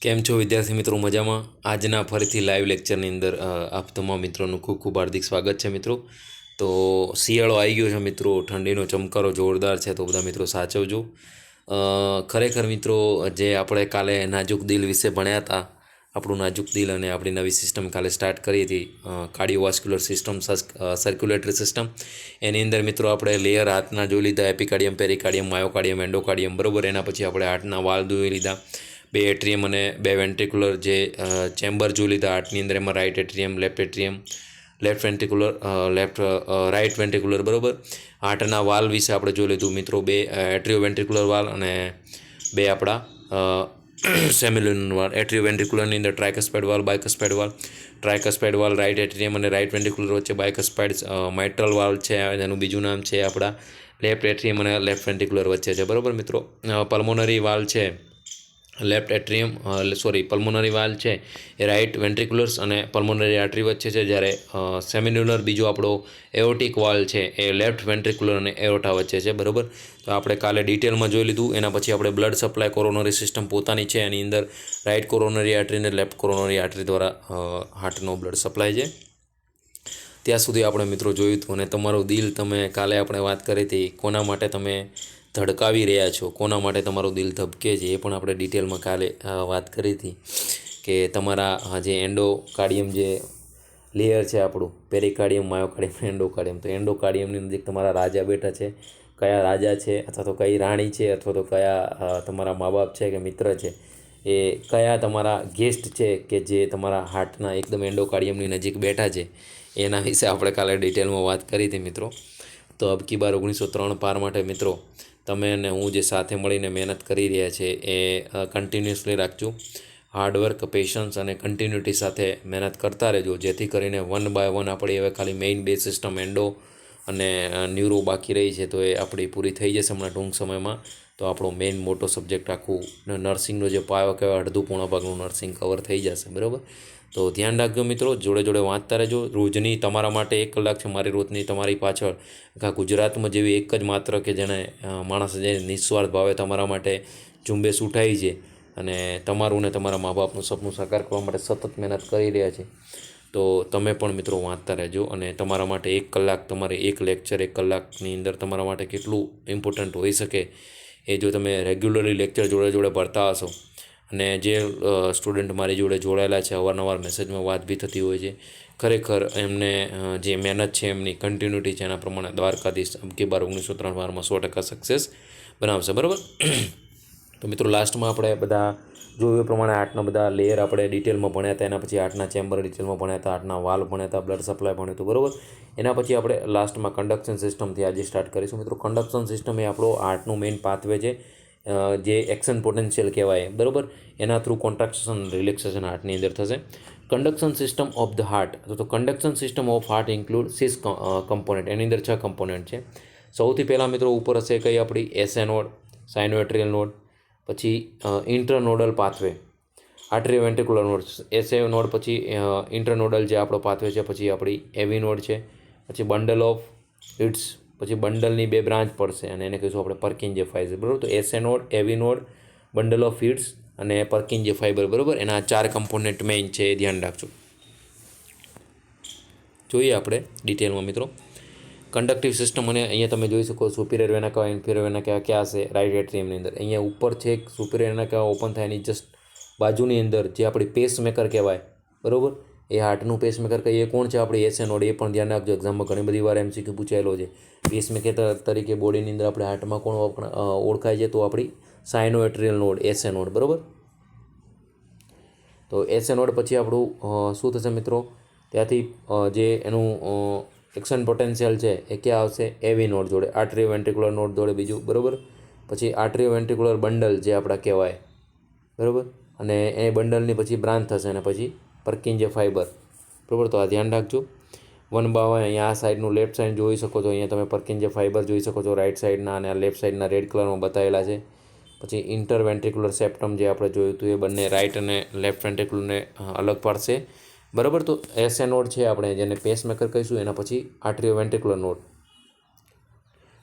કેમ છો વિદ્યાર્થી મિત્રો? મજામાં? આજના ફરીથી લાઈવ લેક્ચરની અંદર આપ તમામ મિત્રોનું ખૂબ ખૂબ હાર્દિક સ્વાગત છે મિત્રો. તો શિયાળો આવી ગયો છે મિત્રો, ઠંડીનો ચમકારો જોરદાર છે, તો બધા મિત્રો સાચવજો. ખરેખર મિત્રો, જે આપણે કાલે નાજુક દિલ વિશે ભણ્યા હતા, આપણું નાજુક દિલ અને આપણી નવી સિસ્ટમ કાલે સ્ટાર્ટ કરી હતી, કાર્ડિયોવાસ્ક્યુલર સિસ્ટમ, સર્ક્યુલેટરી સિસ્ટમ. એની અંદર મિત્રો આપણે લેયર હાથના જોઈ લીધા, એપિકાર્ડિયમ, પેરિકાર્ડિયમ, માયોકાર્ડિયમ, એન્ડોકાર્ડિયમ, બરાબર. એના પછી આપણે હાર્ટના વાલ જોઈ લીધા, બે એટ્રિયમ અને બે વેન્ટ્રિક્યુલર જે ચેમ્બર જોઈ લીધા હાર્ટની અંદર. એમાં right atrium, left ventricular, right ventricular, બરાબર. હાર્ટના વાલ વિશે આપણે જોઈ લીધું મિત્રો, બે એટ્રિયો વેન્ટ્રિક્યુલર વાલ અને બે આપણા સેમ્યુલર વાલ. એટ્રિયો વેન્ટ્રિક્યુલરની અંદર ટ્રાયકસ્પાઇડ વાલ, બાયકસ્પાઇડ વાલ. ટ્રાયકસ્પાઇડ વાલ રાઇટ એટ્રિયમ અને રાઇટ વેન્ટ્રિક્યુલર વચ્ચે, બાયકસ્પાઇડ માઇટ્રલ વાલ છે, એનું બીજું નામ છે આપણા લેફ્ટ એટ્રિયમ અને લેફ્ટ વેન્ટ્રિક્યુલર વચ્ચે છે, બરાબર મિત્રો. પલ્મોનરી વાલ છે, પલ્મોનરી વાલ છે એ રાઇટ વેન્ટ્રિક્યુલર્સ અને પલ્મોનરી આર્ટરી વચ્ચે છે, જ્યારે સેમિન્યુલર બીજો આપણો એઓટિક વાલ છે એ લેફ્ટ વેન્ટ્રિક્યુલર અને એઓટા વચ્ચે છે, બરાબર. તો આપણે કાલે ડિટેલમાં જોઈ લીધું. એના પછી આપણે બ્લડ સપ્લાય કોરોનરી સિસ્ટમ પોતાની છે, એની અંદર રાઇટ કોરોનરી આર્ટરી અને લેફ્ટ કોરોનરી આર્ટરી દ્વારા હાર્ટનો બ્લડ સપ્લાય છે. ત્યાં સુધી આપણે મિત્રો જોયું હતું. અને તમારું દિલ, તમે કાલે આપણે વાત કરી હતી કોના માટે તમે ધડકાવી રહ્યા છો, કોના માટે તમારું દિલ ધબકે છે, એ પણ આપણે ડિટેલમાં કાલે વાત કરી હતી કે તમારા જે એન્ડોકાર્ડિયમ જે લેયર છે આપણું, પેરિકાર્ડિયમ, માયોકાર્ડિયમ, એન્ડોકાર્ડિયમ. તો એન્ડોકાર્ડિયમની નજીક તમારા રાજા બેઠા છે. કયા રાજા છે, અથવા તો કઈ રાણી છે, અથવા તો કયા તમારા મા બાપ છે કે મિત્ર છે, એ કયા તમારા ગેસ્ટ છે કે જે તમારા હાર્ટના એકદમ એન્ડોકાર્ડિયમની નજીક બેઠા છે, એના વિશે આપણે કાલે ડિટેલમાં વાત કરી હતી મિત્રો. તો અબકી બાર 1903 પાર માટે મિત્રો, તમે અને હું જે સાથે મળીને મહેનત કરી રહ્યા છે એ કન્ટિન્યુઅસલી રાખજો. હાર્ડવર્ક, પેશન્સ અને કન્ટિન્યુટી સાથે મહેનત કરતા રહેજો, જેથી કરીને 1 બાય 1 આપણી હવે ખાલી મેઇન બે સિસ્ટમ એન્ડો અને ન્યુરો બાકી રહી છે, તો એ આપણી પૂરી થઈ જશે હમણાં ટૂંક સમયમાં. તો આપણો મેઇન મોટો સબ્જેક્ટ આખું નર્સિંગનો જે પાયો કહેવાય, અડધું પોણા ભાગનું નર્સિંગ કવર થઈ જશે, બરાબર. તો ધ્યાન રાખજો મિત્રો, જોડે જોડે વાંચતા રહેજો. રોજની તમારા માટે 1 કલાક છે, મારી રોજની તમારી પાછળ. આખા ગુજરાતમાં જેવી એક જ માત્ર કે જેને માણસ જે નિસ્વાર્થ ભાવે તમારા માટે ઝુંબેશ ઉઠાવી છે અને તમારું ને તમારા મા બાપનું સપનું સાકાર કરવા માટે સતત મહેનત કરી રહ્યા છે, તો તમે પણ મિત્રો વાંચતા રહેજો. અને તમારા માટે 1 કલાક, તમારે એક લેક્ચર 1 કલાકની અંદર તમારા માટે કેટલું ઇમ્પોર્ટન્ટ હોઈ શકે, એ જો તમે રેગ્યુલરલી લેક્ચર જોડે જોડે ભરતા હશો, અને જે સ્ટુડન્ટ મારી જોડે જોડાયેલા છે, અવારનવાર મેસેજમાં વાત બી થતી હોય છે, ખરેખર એમને જે મહેનત છે, એમની કન્ટિન્યુટી છે, એના પ્રમાણે દ્વારકાધીશ અબકી બાર 1903 વારમાં 100% સક્સેસ બનાવશે, બરાબર. તો મિત્રો, લાસ્ટમાં આપણે બધા જોયું એ પ્રમાણે હાર્ટના બધા લેયર આપણે ડિટેલમાં ભણ્યા હતા. એના પછી હાર્ટના ચેમ્બર ડિટેલમાં ભણ્યા હતા, હાર્ટના વાલ ભણ્યા હતા, બ્લડ સપ્લાય ભણ્યું હતું, બરાબર. એના પછી આપણે લાસ્ટમાં કન્ડક્શન સિસ્ટમથી આજે સ્ટાર્ટ કરીશું મિત્રો. કન્ડક્શન સિસ્ટમ એ આપણો હાર્ટનું મેઇન પાથવે છે, જે એક્શન પોટેન્શિયલ કહેવાય, બરાબર. એના થ્રુ કોન્ટ્રાક્શન, રિલેક્સેશન હાર્ટની અંદર થશે. Conduction system of the heart, તો conduction system of heart include 6 component. એની અંદર 6 કમ્પોનન્ટ છે. સૌથી પહેલાં મિત્રો ઉપર હશે કઈ આપણી એસએ નોડ, સાઇનોએટ્રિયલ નોડ, પછી internodal pathway, atrioventricular node, SA node, પછી ઇન્ટરનોડલ જે આપણો પાથવે છે, પછી આપણી એવી નોડ છે, પછી બંડલ ઓફ ઇટ્સ, પછી બંડલની 2 બ્રાન્ચ પડશે અને એને કહીશું આપણે પર્કિન્જે ફાઇબર, બરાબર. તો SA node, AV node, bundle of its અને પર્કિન્જે ફાઇબર, બરાબર. એના 4 કમ્પોનન્ટ મેઇન છે, એ ધ્યાન રાખજો. જોઈએ આપણે ડિટેલમાં મિત્રો કંડક્ટિવ સિસ્ટમ. અને અહીંયા તમે જોઈ શકો સુપિરિયર વેના કહેવા, ઇન્ફિરિયર વેના કહેવા ક્યાં હશે, રાઇટ એટ્રિયમની અંદર. અહીંયા ઉપર છે સુપિરિયર વેના કહેવા ઓપન થાય, એની જસ્ટ બાજુની અંદર જે આપણી પેસમેકર કહેવાય, બરાબર, એ હાર્ટનું પેસમેકર કહીએ. કોણ છે આપણી એસએ નોડ, એ પણ ધ્યાન રાખજો. એક્ઝામમાં ઘણી બધી વાર એમસીક્યુ પૂછાયેલો છે. પેસમેકર તરીકે બોડીની અંદર આપણે હાર્ટમાં કોણ ઓળખાય છે, તો આપણી સાઇનોએટ્રિયલ નોડ, એસએ નોડ, બરાબર. તો એસએ નોડ પછી આપણું શું થશે મિત્રો, ત્યાંથી જે એનું એક્શન પોટેન્શિયલ છે એ ક્યાં આવશે, એવી નોડ જોડે, આર્ટરિયો વેન્ટ્રિક્યુલર નોડ જોડે બીજું, બરાબર. પછી આર્ટરિયો વેન્ટ્રિક્યુલર બંડલ જે આપણા કહેવાય, બરાબર. અને એ બંડલની પછી બ્રાન્ચ થશે અને પછી પર્કિન્જે ફાઇબર, બરાબર. તો આ ધ્યાન રાખજો. 1 બાય 1 અહીંયા આ સાઈડનું લેફ્ટ સાઈડ જોઈ શકો છો, અહીંયા તમે પર્કિન્જે ફાઇબર જોઈ શકો છો રાઇટ સાઈડના, અને આ લેફ્ટ સાઈડના રેડ કલરમાં બતાવેલા છે. પછી ઇન્ટરવેન્ટ્રિક્યુલર સેપ્ટમ જે આપણે જોયું હતું, એ બંને રાઇટ અને લેફ્ટ વેન્ટ્રિક્યુલરને અલગ પાડશે, બરાબર. તો એસએ નોડ છે આપણે જેને પેસમેકર કહીશું, એના પછી આર્ટરિયો વેન્ટ્રિક્યુલર નોડ,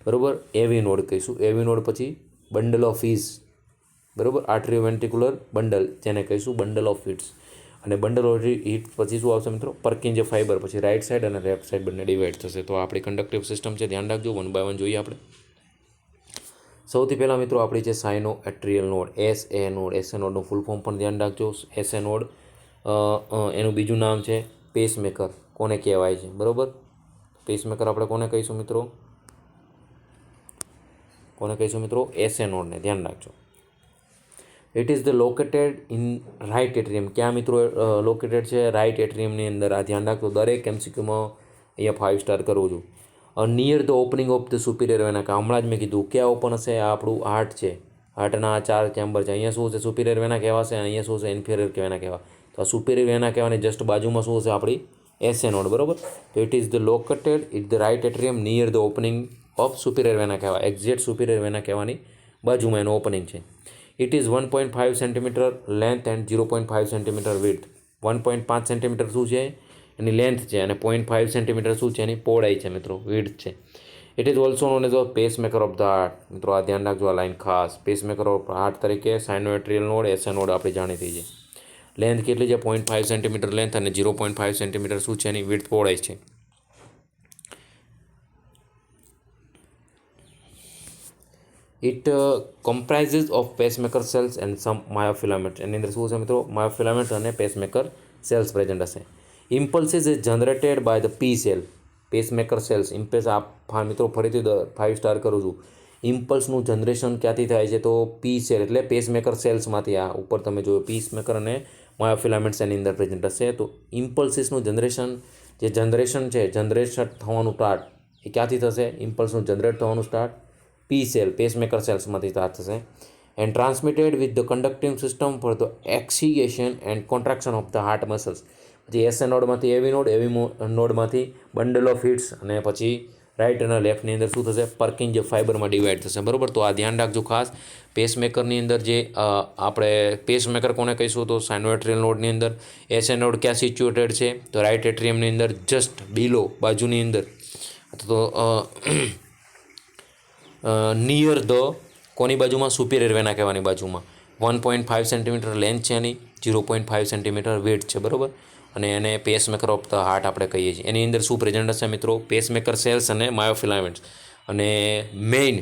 બરાબર, એવી નોડ કહીશું. એવી નોડ પછી બંડલ ઓફ ઇઝ, બરાબર. આર્ટ્રિયોવેન્ટ્રિક્યુલર બંડલ જેને કહીશું બંડલ ઓફ હિટ્સ. અને બંડલ ઓફ હિટ પછી શું આવશે મિત્રો? Purkinje fibre. પછી રાઇટ સાઈડ અને લેફ્ટ સાઈડ બંને ડિવાઈડ થશે. તો આપણી કન્ડક્ટિવ સિસ્ટમ છે, ધ્યાન રાખજો. 1 by 1 જોઈએ આપણે. સૌથી પહેલાં મિત્રો આપણી છે સાઇનો એટ્રિયલ નોડ, SA નોડ. SA નોડનું ફૂલ ફોર્મ પણ ધ્યાન રાખજો. SA નોડ એનું બીજું નામ છે પેસમેકર. કોને કહેવાય છે? બરાબર. પેસમેકર આપણે કોને કહીશું મિત્રો? કોને કહીશું મિત્રો? SA નોડને. ધ્યાન રાખજો. It is the located in right atrium. ક્યાં મિત્રો લોકેટેડ છે? રાઇટ એટ્રિયમની અંદર. આ ધ્યાન રાખજો. દરેક MCQમાં અહીંયા 5 સ્ટાર કરું છું. Near the opening of the superior vena. હમણાં જ મેં કીધું ક્યાં ઓપન હશે? આ આપણું હાર્ટ છે. હાર્ટના આ 4 ચેમ્બર છે. અહીંયા શું છે? સુપિરિયર વેના કહેવાશે. અહીંયા શું છે? ઇન્ફિરિયર વેના કહેવા. તો આ સુપિરિયર વેના કહેવાની જસ્ટ બાજુમાં શું છે? આપણી SA નોડ. બરાબર. તો it is the located it the right atrium near the opening of superior vena કહેવાય. એક્ઝેક્ટ સુપિરિયર વેના કહેવાની બાજુમાં એનું ઓપનિંગ છે. It is 1.5 centimetre length and 0.5 centimetre width. 1.5 centimetre શું છે? એની લેન્થ છે. અને 0.5 સેન્ટીમીટર શું છે? એની પહોળાઈ છે મિત્રો, વિડ્થ છે. It is also known as a pacemaker of the heart. મિત્રો આ ધ્યાન રાખજો, આ લાઈન ખાસ. પેસમેકર ઓફ હાર્ટ તરીકે સાઇનોએટ્રિયલ નોડ, SA નોડ આપણી જાણીતી છે. લેન્થ કેટલી છે? 0.5 સેન્ટીમીટર લેન્થ અને 0.5 સેન્ટીમીટર શું છે? એની વિડ્થ, પહોળાઈ છે. It comprises of pacemaker cells and some myofilament. એની અંદર શું છે મિત્રો? માયોફિલામેન્ટ અને પેસમેકર સેલ્સ પ્રેઝન્ટ હશે. Impulses is generated by the P cell. Pacemaker cells impulse. આ મિત્રો ફરીથી 5 સ્ટાર કરું છું. ઇમ્પલ્સનું જનરેશન ક્યાંથી થાય છે? તો P સેલ એટલે પેસમેકર સેલ્સમાંથી. આ ઉપર તમે જોયું પેસમેકર અને માયોફિલામેન્ટ્સ એની અંદર પ્રેઝન્ટ હશે. તો ઇમ્પલ્સિસનું જનરેશન છે, જનરેશન થવાનું સ્ટાર્ટ એ ક્યાંથી થશે? ઇમ્પલ્સનું જનરેટ થવાનું સ્ટાર્ટ P સેલ, પેસમેકર સેલ્સમાંથી સ્ટાર્ટ થશે. And transmitted with the conducting system for the excitation and contraction of the heart muscles. પછી SA નોડમાંથી AV નોડ, AV નોડમાંથી બંડલ ઓફ હિટ્સ, અને પછી રાઇટ અને લેફ્ટની અંદર શું થશે? પર્કિંજે ફાઈબરમાં ડિવાઈડ થશે. બરાબર. તો આ ધ્યાન રાખજો ખાસ. પેસમેકરની અંદર જે આપણે પેસમેકર કોને કહીશું? તો સાઇનોએટ્રિયલ નોડની અંદર. SA નોડ ક્યાં સિચ્યુએટેડ છે? તો રાઇટ એટ્રિયમની અંદર જસ્ટ બિલો, બાજુની અંદર. તો નિયર ધ કોની બાજુમાં? સુપિરિયર વેના કહેવાની બાજુમાં. 1.5 સેન્ટીમીટર લેન્થ છે એની, 0.5 સેન્ટીમીટર વેટ છે. બરાબર. અને એને પેસમેકર ઓફ ધ હાર્ટ આપણે કહીએ છીએ. એની અંદર શું પ્રેઝન્ટ હશે મિત્રો? પેસમેકર સેલ્સ અને માયોફિલામેન્ટ્સ. અને મેઇન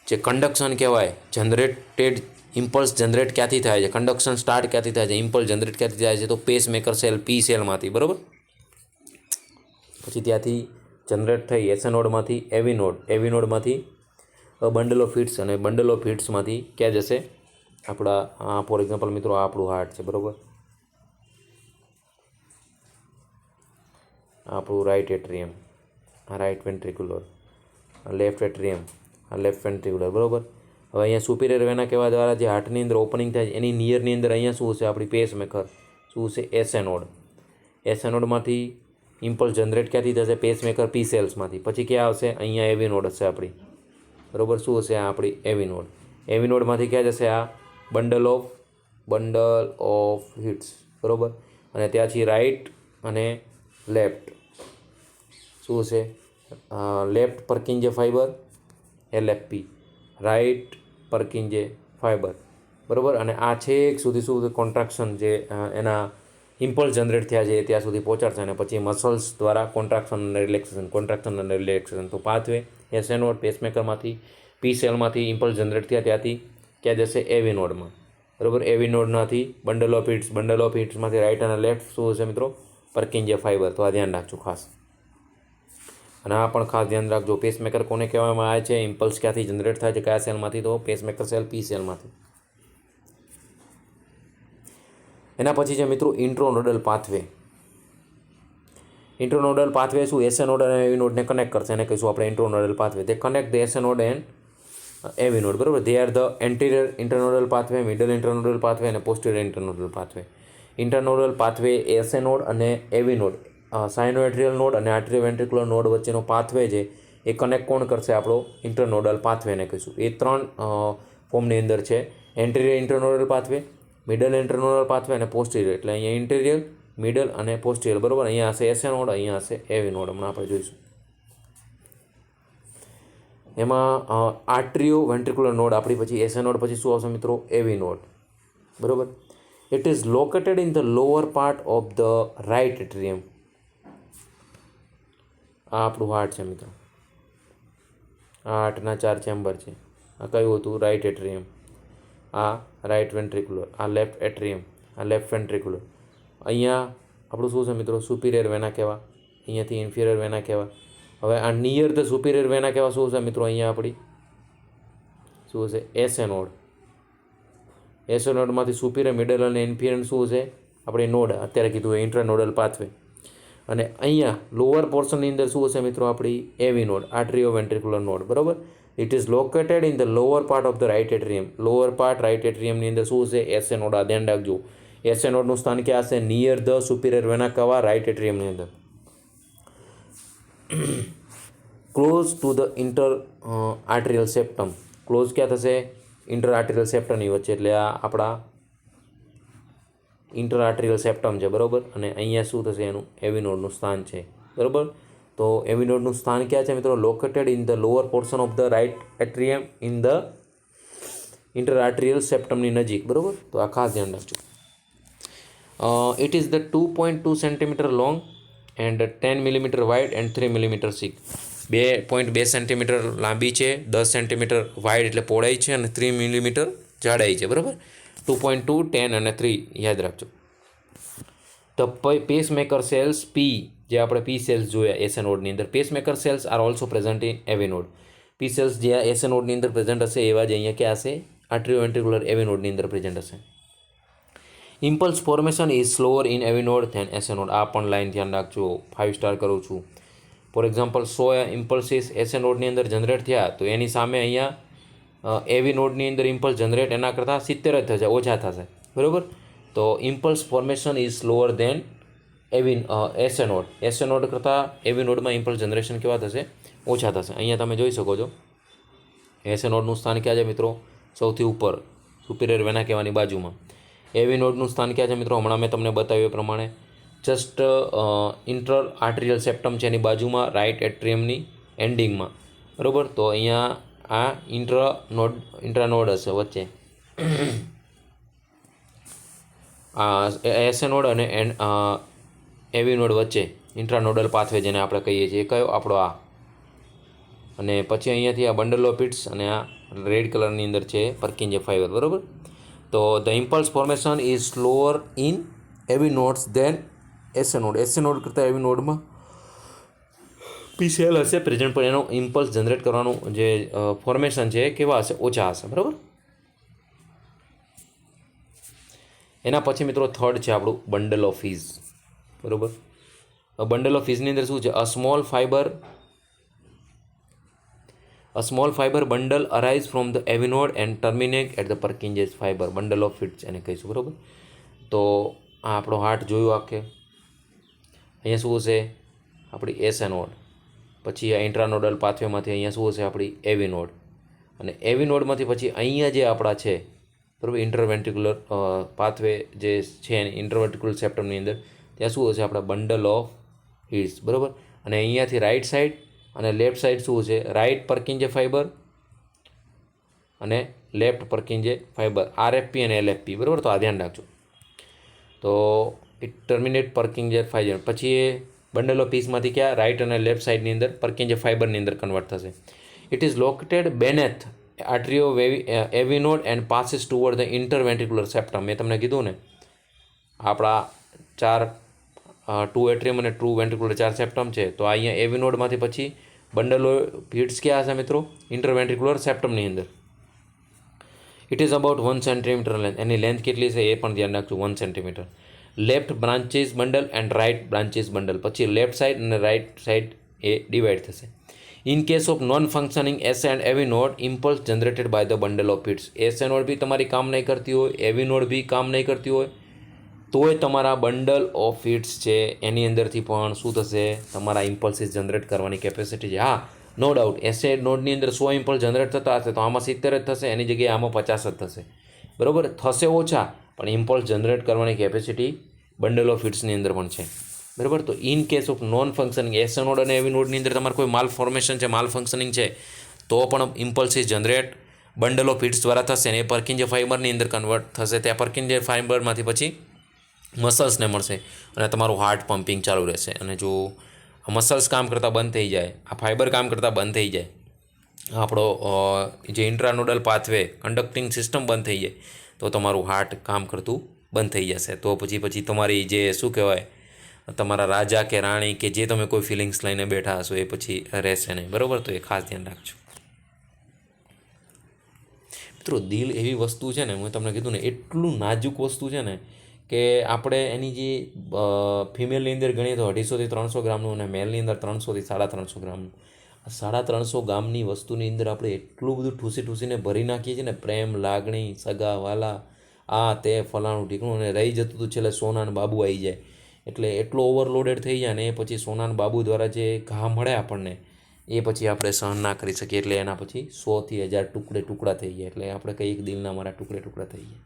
જે કન્ડક્શન કહેવાય, જનરેટેડ ઇમ્પલ્સ જનરેટ ક્યાંથી થાય છે? કન્ડક્શન સ્ટાર્ટ ક્યાંથી થાય છે? ઇમ્પલ્સ જનરેટ ક્યાંથી થાય છે? તો પેસમેકર સેલ, P સેલમાંથી. બરાબર. પછી ત્યાંથી જનરેટ થઈ SA નોડમાંથી AV નોડ, AV નોડમાંથી બંડલ ઓફ હિટ્સ, અને બંડલ ઓફ હિટ્સમાંથી ક્યાં જશે? આપણા ફોર એક્ઝામ્પલ મિત્રો આ આપણું હાર્ટ છે. બરાબર. આપણું રાઇટ એટ્રિયમ, આ રાઇટ વેન્ટ્રિક્યુલર, લેફ્ટ એટ્રિયમ, આ લેફ્ટ વેન્ટ્રિક્યુલર. બરાબર. હવે અહીંયા સુપિરિયર વેના કહેવા દ્વારા જે હાર્ટની અંદર ઓપનિંગ થાય છે એની નિયરની અંદર અહીંયા શું હશે? આપણી પેસમેકર. શું છે? SA node. SA નોડમાંથી ઇમ્પલ્સ જનરેટ ક્યાંથી થશે? પેસમેકર P સેલ્સમાંથી. પછી ક્યાં આવશે? અહીંયા AV નોડ હશે આપણી. બરાબર. શું હશે? આ આપણી AV નોડ. AV નોડમાંથી ક્યાં જશે? આ બંડલ ઓફ હિટ્સ. બરાબર. અને ત્યાંથી રાઇટ અને લેફ્ટ શું છે? Left Purkinje fibre, LFP. Right Purkinje fibre. બરાબર. અને આ છેક સુધી શું કોન્ટ્રાક્શન જે એના ઇમ્પલ્સ જનરેટ થયા છે ત્યાં સુધી પહોંચાડશે. અને પછી મસલ્સ દ્વારા કોન્ટ્રાક્શન અને રિલેક્સેશન. તો પાથવે SA નોડ, પેસમેકરમાંથી, P સેલમાંથી ઇમ્પલ્સ જનરેટ થયા ત્યાંથી ક્યાં જશે? AV નોડમાં. બરાબર. AV નોડમાંથી બંડલ ઓફ હિટ્સમાંથી રાઇટ અને લેફ્ટ શું હશે મિત્રો? Purkinje fibre. તો આ ધ્યાન રાખજો ખાસ. અને આ પણ ખાસ ધ્યાન રાખજો, પેસમેકર કોને કહેવામાં આવે છે? ઇમ્પલ્સ ક્યાંથી જનરેટ થાય છે? કયા સેલમાંથી? તો પેસમેકર સેલ, P સેલમાંથી. એના પછી છે મિત્રો ઇન્ટ્રોનોડલ પાથવે. ઇન્ટ્રોનોડલ પાથવે શું? SA નોડ અને AV નોડને કનેક્ટ કરશે. એને કહીશું આપણે intranodal pathway. They connect the SA node and AV node. બરાબર. They are the anterior internodal pathway, middle internodal pathway અને posterior internodal pathway. Internodal pathway SA node અને AV નોડ, સાઇનોએટ્રિયલ નોડ અને atrioventricular node વચ્ચેનો pathway છે એ connect કોણ કરશે? આપણો ઇન્ટરનોડલ પાથવેને કહીશું. એ 3 ફોર્મની અંદર છે. Anterior internodal pathway, middle internodal pathway અને પોસ્ટિરિયર. એટલે અહીંયા ઇન્ટિરિયર, મિડલ અને પોસ્ટિરિયર. બરાબર. અહીંયા હશે SA નોડ, અહીંયા હશે AV નોડ. હમણાં આપણે જોઈશું. એમાં આર્ટ્રિયો વેન્ટ્રિક્યુલર નોડ આપણી પછી એસએ નોડ પછી શું આવશે મિત્રો? AV node. બરાબર. It is located in the lower part of the right atrium. આ આપણું હાર્ટ છે મિત્રો. આ હાર્ટના 4 ચેમ્બર છે. આ કયું હતું? Right atrium. આ રાઇટ વેન્ટ્રિક્યુલર, આ લેફ્ટ એટ્રિયમ, આ લેફ્ટ વેન્ટ્રિક્યુલર. અહીંયા આપણું શું છે મિત્રો? સુપિરિયર વેના કહેવા. અહીંયાથી ઇન્ફિરિયર વેના કહેવા. હવે આ નિયર ધ સુપિરિયર વેના કહેવા શું છે મિત્રો? અહીંયા આપણી શું છે? એસએ નોડ. એસએ નોડમાંથી સુપિરિયર, મિડલ અને ઇન્ફિરિયર શું છે? આપણે નોડ અત્યારે કીધું ઇન્ટ્રાનોડલ પાથવે. અને અહીંયા લોઅર પોર્શનની અંદર શું હશે મિત્રો? આપણી એવી નોડ, આર્ટ્રિયો વેન્ટ્રિક્યુલર નોડ. બરાબર. It is located in the lower part of the right atrium. Lower part right એટ્રિયમની અંદર શું છે? એસએ નોડ. આ ધ્યાન રાખજો. એસએ નોડનું સ્થાન ક્યાં હશે? નિયર ધ સુપિરિયર વેના કહેવા, રાઇટ એટ્રિયમની અંદર. Close to the inter આર્ટ્રિયલ septum. Close ક્યાં થશે? ઇન્ટર આર્ટ્રિયલ સેપ્ટમની વચ્ચે. એટલે આ આપણા ઇન્ટર આર્ટ્રિયલ સેપ્ટમ છે. બરાબર. અને અહીંયા શું થશે? એનું એવી નોડનું સ્થાન છે. બરાબર. તો એવી નોડનું સ્થાન ક્યાં છે મિત્રો? Located in the lower portion of the right atrium in the inter atrial સેપ્ટમની નજીક. બરાબર. તો આ ખાસ ધ્યાન રાખજો. It is the 2.2 centimetre long and 10 millimetre wide and 3 millimetre thick. 2.2 centimetre લાંબી છે, 10 સેન્ટીમીટર વાઇડ એટલે પહોળાઈ છે અને 3 મિલીમીટર જાડાઈ છે. બરાબર. 2.2, 10 અને 3 યાદ રાખજો. ધ પેસમેકર સેલ્સ પી, જે આપણે પી સેલ્સ જોયા એસએ નોડની અંદર, pacemaker cells are also present in AV node. P cells જે એસએ નોડની અંદર પ્રેઝન્ટ હશે એવા જ અહીંયા ક્યાં હશે? આર્ટ્રિયો વેન્ટ્રિક્યુલર એવી નોડની અંદર પ્રેઝન્ટ હશે. Impulse formation is slower in AV node than SA node. આ પણ લાઈન ધ્યાન રાખજો. 5 સ્ટાર કરું છું. ફોર એક્ઝામ્પલ 100 ઇમ્પલ્સીસ એસએ નોડની અંદર જનરેટ થયા તો એની સામે અહીંયા એવી નોડની અંદર ઇમ્પલ્સ જનરેટ એના કરતાં 70 જ થશે, ઓછા થશે. બરાબર. તો impulse formation is slower than SA node. SA node કરતાં એવી નોડમાં ઇમ્પલ્સ જનરેશન કેવા થશે? ઓછા થશે. અહીંયા તમે જોઈ શકો છો એસએ નોડનું સ્થાન ક્યાં છે મિત્રો? સૌથી ઉપર સુપિરિયર વેના કહેવાની બાજુમાં. એવી નોડનું સ્થાન ક્યાં છે મિત્રો? હમણાં મેં તમને બતાવ્યું એ પ્રમાણે જસ્ટ ઇન્ટર આર્ટ્રિયલ સેપ્ટમ છે એની બાજુમાં, રાઇટ એટ્રિયમની એન્ડિંગમાં. બરાબર. તો અહીંયા આ ઇન્ટ્રાનોડ હશે વચ્ચે. આ એસએ નોડ અને એવી નોડ વચ્ચે ઇન્ટ્રાનોડલ પાથવે જેને આપણે કહીએ છીએ. કયો? આપણો આ. અને પછી અહીંયાથી આ બંડલ ઓફ પિટ્સ અને આ રેડ કલરની અંદર છે પર્કિન્જે ફાઈબર. બરાબર. તો the impulse formation is slower in AV nodes than SA node. SA node કરતાં એવી નોડમાં પી સેલ હશે પ્રેઝન્ટ, પણ એનો ઇમ્પલ્સ જનરેટ કરવાનું જે ફોર્મેશન છે કેવા હશે? ઓછા હશે. બરાબર. એના પછી મિત્રો થર્ડ છે આપણું બંડલ ઓફ ફીઝ. બરાબર. બંડલ ઓફ ફીઝની અંદર શું છે? A small fibre bundle arise from the AV node and terminate at the Purkinje's fibre. Bundle of ફીટ્સ એને કહીશું. બરાબર. તો આ આપણો હાર્ટ જોયું આખે. અહીંયા શું હશે? આપણી એસએ નોડ. પછી આ ઇન્ટ્રાનોડલ પાથવેમાંથી અહીંયા શું હશે? આપણી એવી નોડ. અને એવી નોડમાંથી પછી અહીંયા જે આપણા છે બરાબર ઇન્ટરવેન્ટ્રિક્યુલર પાથવે જે છે ઇન્ટરવેન્ટ્રિક્યુલર સેપ્ટમની અંદર ત્યાં શું હશે? આપણા બંડલ ઓફ હિટ્સ. બરાબર. અને અહીંયાથી રાઇટ સાઈડ અને લેફ્ટ સાઈડ શું છે? રાઇટ પર્કિન્જે ફાઈબર અને લેફ્ટ પર્કિન્જે ફાઈબર, આરએફપી અને એલએફપી. બરાબર. તો આ ધ્યાન રાખજો. તો ઇટ ટર્મિનેટ પર્કિન્જે ફાઈબર. પછી એ બંડલ ઓફ પીસમાંથી ક્યાં? રાઇટ અને લેફ્ટ સાઈડની અંદર પર્કિન્જે ફાઈબરની અંદર કન્વર્ટ થશે. It is located beneath atrio AV node and passes toward the interventricular septum. મેં તમને કીધું ને આપણા 2 એટ્રિયમ અને 2 વેન્ટ્રિક્યુલર 4 સેપ્ટમ છે. તો અહીંયા એવી નોડમાંથી પછી બંડલ ઓફ હિટ્સ ક્યાં હશે મિત્રો? ઇન્ટરવેન્ટ્રિક્યુલર સેપ્ટમની અંદર. It is about 1 centimetre length. એની લેન્થ કેટલી છે એ પણ ધ્યાન રાખજો, 1 centimetre. Left branches bundle and right branches bundle. પછી લેફ્ટ સાઈડ અને રાઇટ સાઈડ એ ડિવાઈડ થશે. In case of non functioning SA and AV node impulse generated by the bundle of His. SA node બી તમારી કામ નહીં કરતી હોય, એવી નોડ બી કામ નહીં કરતી હોય, તોય તમારા બંડલ ઓફ હિટ્સ છે એની અંદરથી પણ શું થશે? તમારા ઇમ્પલ્સીસ જનરેટ કરવાની કેપેસિટી છે. હા, નો ડાઉટ એસએ નોડની અંદર 100 ઇમ્પલ્સ જનરેટ થતા હશે તો આમાં 70 જ થશે, એની જગ્યાએ આમાં 50 જ થશે. બરાબર. થશે ઓછા પણ ઇમ્પલ્સ જનરેટ કરવાની કેપેસિટી બંડલ ઓફ હિટ્સની અંદર પણ છે. બરાબર. તો in case of non functioning SA node અને એવી નોડની અંદર તમારે કોઈ માલ ફોર્મેશન છે, માલ ફંક્શનિંગ છે, તો પણ impulses generate bundle of hits દ્વારા થશે અને એ પર્કિન્જર ફાઇબરની અંદર કન્વર્ટ થશે. ત્યાં પર્કિન્જર ફાઇબરમાંથી પછી મસલ્સને મળશે અને તમારું હાર્ટ પમ્પિંગ ચાલુ રહેશે. અને જો મસલ્સ કામ કરતાં બંધ થઈ જાય, આ ફાઇબર કામ કરતાં બંધ થઈ જાય, આપણો જે ઇન્ટ્રાનોડલ પાથવે કંડક્ટિંગ સિસ્ટમ બંધ થઈ જાય, તો તમારું હાર્ટ કામ કરતું બંધ થઈ જશે. તો પછી તમારી જે શું કહેવાય, તમારા રાજા કે રાણી કે જે તમે કોઈ ફિલિંગ્સ લઈને બેઠા હશો એ પછી રહેશે નહીં, બરાબર? તો એ ખાસ ધ્યાન રાખજો મિત્રો. દિલ એવી વસ્તુ છે ને, હું તમને કીધું ને, એટલું નાજુક વસ્તુ છે ને કે આપણે એની જે ફિમેલની અંદર ગણીએ તો 250 થી 300 ગ્રામનું અને મેલની અંદર 300 થી 350 ગ્રામનું. 350 ગ્રામની વસ્તુની અંદર આપણે એટલું બધું ઠૂસીને ભરી નાખીએ છીએ ને, પ્રેમ, લાગણી, સગા વાલા, આ તે ફલાણું ઢીકણું, અને રહી જતું હતું છેલ્લે સોનાન બાબુ આવી જાય. એટલે એટલો ઓવરલોડેડ થઈ જાય ને એ પછી સોનાન બાબુ દ્વારા જે ઘા મળે આપણને, એ પછી આપણે સહન ના કરી શકીએ. એટલે એના પછી 100 થી 1000 ટુકડા થઈ જાય. એટલે આપણે કંઈ એક દિલના મારા ટુકડા થઈ જાય.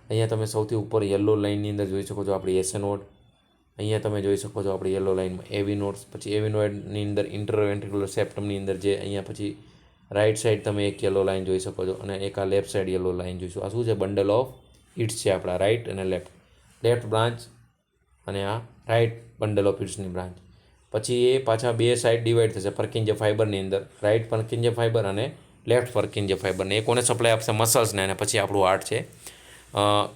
અહીંયા તમે સૌથી ઉપર યલો લાઇનની અંદર જોઈ શકો છો આપણી એસએ નોડ. અહીંયા તમે જોઈ શકો છો આપણી યલો લાઇનમાં એવી નોડ્સ. પછી એવી નોડની અંદર ઇન્ટરવેન્ટ્રિક્યુલર સેપ્ટમની અંદર જે અહીંયા પછી રાઇટ સાઈડ તમે એક યલો લાઇન જોઈ શકો છો અને એક આ લેફ્ટ સાઈડ યલો લાઇન જોઈશું. આ શું છે? બંડલ ઓફ હિટ્સ છે આપણા, રાઇટ અને લેફ્ટ બ્રાન્ચ અને આ રાઇટ બંડલ ઓફ હિટ્સની બ્રાન્ચ. પછી એ પાછા બે સાઈડ ડિવાઈડ થશે પર્કિન્જર ફાઇબરની અંદર, રાઇટ પર્કિન્જર ફાઇબર અને લેફ્ટ પર્કિન્જર ફાઇબરને. એ કોને સપ્લાય આપશે? મસલ્સને. અને પછી આપણું હાર્ટ છે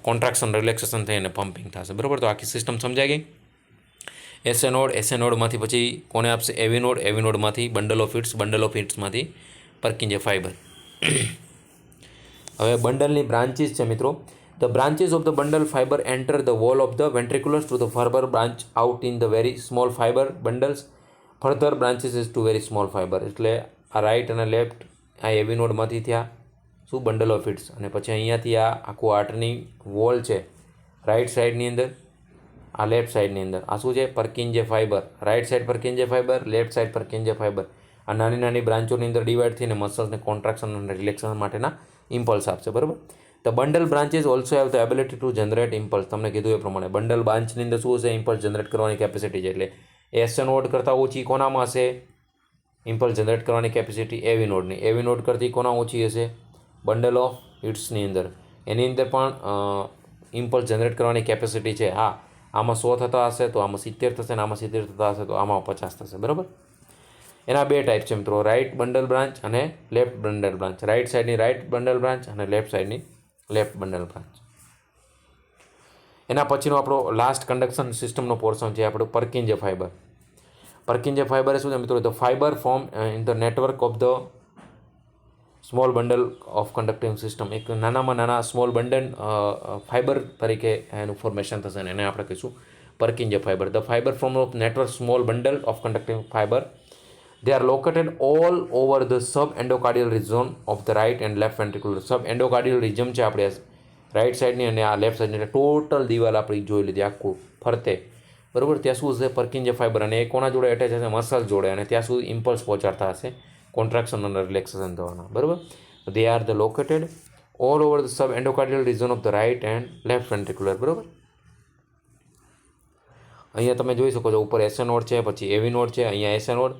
કોન્ટ્રાક્શન રિલેક્સેશન થઈને પમ્પિંગ થશે, બરાબર? તો આખી સિસ્ટમ સમજાઈ ગઈ. એસએ નોડમાંથી પછી કોને આપશે? એવી નોડમાંથી બંડલ ઓફ હિટ્સમાંથી પર્કિન્જર ફાઇબર. હવે બંડલની બ્રાન્ચીસ છે મિત્રો. The branches of the bundle fibre enter the wall of the ventriculars to the further branch out in the very small fibre bundles. Further branches is to very small fibre. એટલે આ right અને left આ એવી નોડમાંથી થયા શું? Bundle of His. અને પછી અહીંયાથી આ આખું હાર્ટની વોલ છે રાઇટ સાઈડની અંદર, આ લેફ્ટ સાઈડની અંદર આ શું છે? Purkinje fibre. Right side Purkinje fibre, left side Purkinje fibre. આ નાની બ્રાન્ચોની અંદર ડિવાઈડ થઈને મસલ્સને કોન્ટ્રાક્શન અને રિલેક્શન માટેના ઇમ્પલ્સ આપશે, બરાબર? The bundle branches also have the ability to generate impulse. તમને કીધું એ પ્રમાણે બંડલ બ્રાન્ચની અંદર શું હશે? ઇમ્પલ્સ જનરેટ કરવાની કેપેસિટી છે. એટલે એસએ નોડ કરતાં ઓછી કોનામાં હશે? ઇમ્પલ્સ જનરેટ કરવાની કેપેસિટી એવી નોડની. એવી નોડ કરતી કોના ઓછી હશે? બંડલ ઓફ હિટ્સની અંદર. એની અંદર પણ ઇમ્પલ્સ જનરેટ કરવાની કેપેસિટી છે. હા, આમાં 100 થતા હશે તો આમાં 70 થશે, અને આમાં 70 થતા હશે તો આમાં 50 થશે, બરાબર? એના બે ટાઈપ છે મિત્રો, રાઇટ બંડલ બ્રાન્ચ અને લેફ્ટ બંડલ બ્રાન્ચ. રાઇટ સાઈડની રાઇટ બંડલ બ્રાન્ચ અને લેફ્ટ સાઈડની લેફ્ટ બંડલ બ્રાન્ચ. એના પછીનો આપણો લાસ્ટ કન્ડક્શન સિસ્ટમનો પોર્શન છે આપણું પર્કિન્જર ફાઇબર. પર્કિન્જર ફાઇબર શું છે મિત્રો? The fibre form in the network of the small bundle of conducting system. એક નાનામાં નાના સ્મોલ બંડલ ફાઇબર તરીકે એનું ફોર્મેશન થશે અને એને આપણે કહીશું Purkinje fibre. The fibre from of network small bundle of conducting fibre. They are located all over the subendocardial region of the right and left ventricular. Subendocardial region છે આપણે right સાઈડની અને આ લેફ્ટ સાઈડની. ટોટલ દિવાલ આપણી જોઈ લીધી આખું ફરતે, બરાબર? ત્યાં શું હશે? પર્કિન્જર ફાઇબર. અને એ કોના જોડે એટેચ હશે? મસલ જોડે. અને ત્યાં સુધી ઇમ્પલ્સ પહોંચાડતા હશે કોન્ટ્રાક્શન અને રિલેક્સેશન થવાના, બરાબર? They are the located all over the subendocardial region of the right and left ventricular, બરાબર? અહીંયા તમે જોઈ શકો છો ઉપર એસએ નોડ છે, પછી એવી નોડ છે, અહીંયા એસએ નોડ,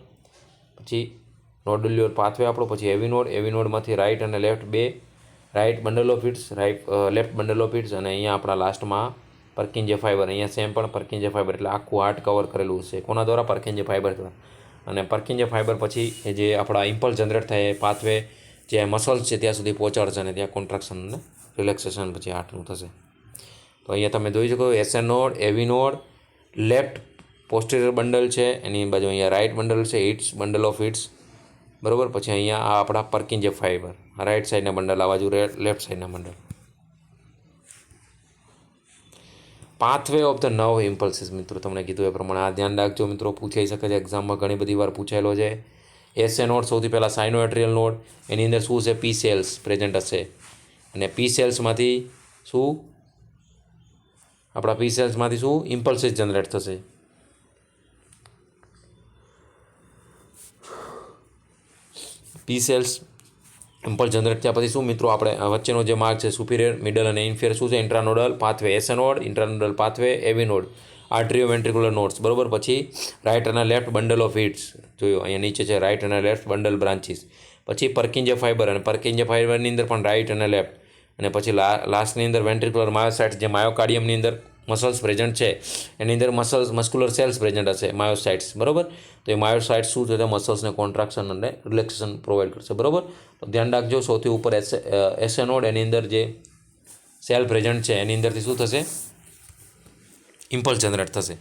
પછી નોડ્યુલર પાથવે આપણો, પછી એવી નોડમાંથી રાઇટ અને લેફ્ટ બે, right bundle of His, left bundle of His, અને અહીંયા આપણા લાસ્ટમાં પર્કિન્જર ફાઇબર. અહીંયા સેમ પણ પર્કિન્જર ફાઇબર. એટલે આખું હાર્ટ કવર કરેલું છે કોના દ્વારા? પર્કિન્જર ફાઇબર દ્વારા. અને પર્કિન્જર ફાઇબર પછી એ જે આપણા ઇમ્પલ્સ જનરેટ થાય એ પાથવે જે મસલ્સ છે ત્યાં સુધી પહોંચાડશે અને ત્યાં કોન્ટ્રાક્શન અને રિલેક્સેશન પછી હાર્ટનું થશે. તો અહીંયા તમે જોઈ શકો SA node, AV node, left posterior bundle છે, એની બાજુ અહીંયા રાઇટ બંડલ છે, હિટ્સ બંડલ ઓફ હિટ્સ, બરાબર? પછી અહીંયા આ આપણા પર્કિન્જર ફાઇબર, રાઇટ સાઈડના બંડલ, આ બાજુ લેફ્ટ સાઈડના bundle. Pathway of the nerve impulses મિત્રો, તમને કીધું એ પ્રમાણે આ ધ્યાન રાખજો મિત્રો, પૂછાઈ શકે છે એક્ઝામમાં, ઘણી બધી વાર પૂછાયેલો છે. એસએ નોડ સૌથી પહેલાં સાઇનોએટ્રિયલ નોડ, એની અંદર શું છે? પી સેલ્સ પ્રેઝન્ટ હશે. અને પી સેલ્સમાંથી શું? આપણા પી સેલ્સમાંથી શું? ઇમ્પલ્સિસ જનરેટ થશે. પી સેલ્સ ઇમ્પલ્સ જનરેટ થયા પછી શું મિત્રો? આપણે વચ્ચેનો જે માર્ગ છે સુપિરિયર, મિડલ અને ઇન્ફિરિયર શું છે? ઇન્ટ્રાનોડલ પાથવે. એસએ નોડ, ઇન્ટ્રાનોડલ પાથવે, એવી નોડ, આર્ટરીઓ વેન્ટ્રિક્યુલર નોડ્સ, બરાબર. પછી રાઇટ અને લેફ્ટ બંડલ ઓફ હિટ્સ જોયો, અહીંયા નીચે છે રાઇટ અને લેફ્ટ બંડલ બ્રાન્ચીસ. પછી પર્કિંજે ફાઇબર, અને પર્કિંજે ફાઇબરની અંદર પણ રાઇટ અને લેફ્ટ. અને પછી લાસ્ટની અંદર વેન્ટ્રિક્યુલર માયોસાઇટ્સ, જે માયોકાર્ડિયમની અંદર મસલ્સ પ્રેઝન્ટ છે એની અંદર મસ્ક્યુલર સેલ્સ પ્રેઝન્ટ હશે, માયોસાઇટ્સ, બરાબર. તો એ માયોસાઇટ્સ શું છે, તે મસલ્સને કોન્ટ્રાક્શન અને રિલેક્સેશન પ્રોવાઈડ કરશે, બરાબર. તો ધ્યાન રાખજો, સૌથી ઉપર એસએ નોડ, એની અંદર જે સેલ પ્રેઝન્ટ છે એની અંદરથી શું થશે, ઇમ્પલ્સ જનરેટ થશે.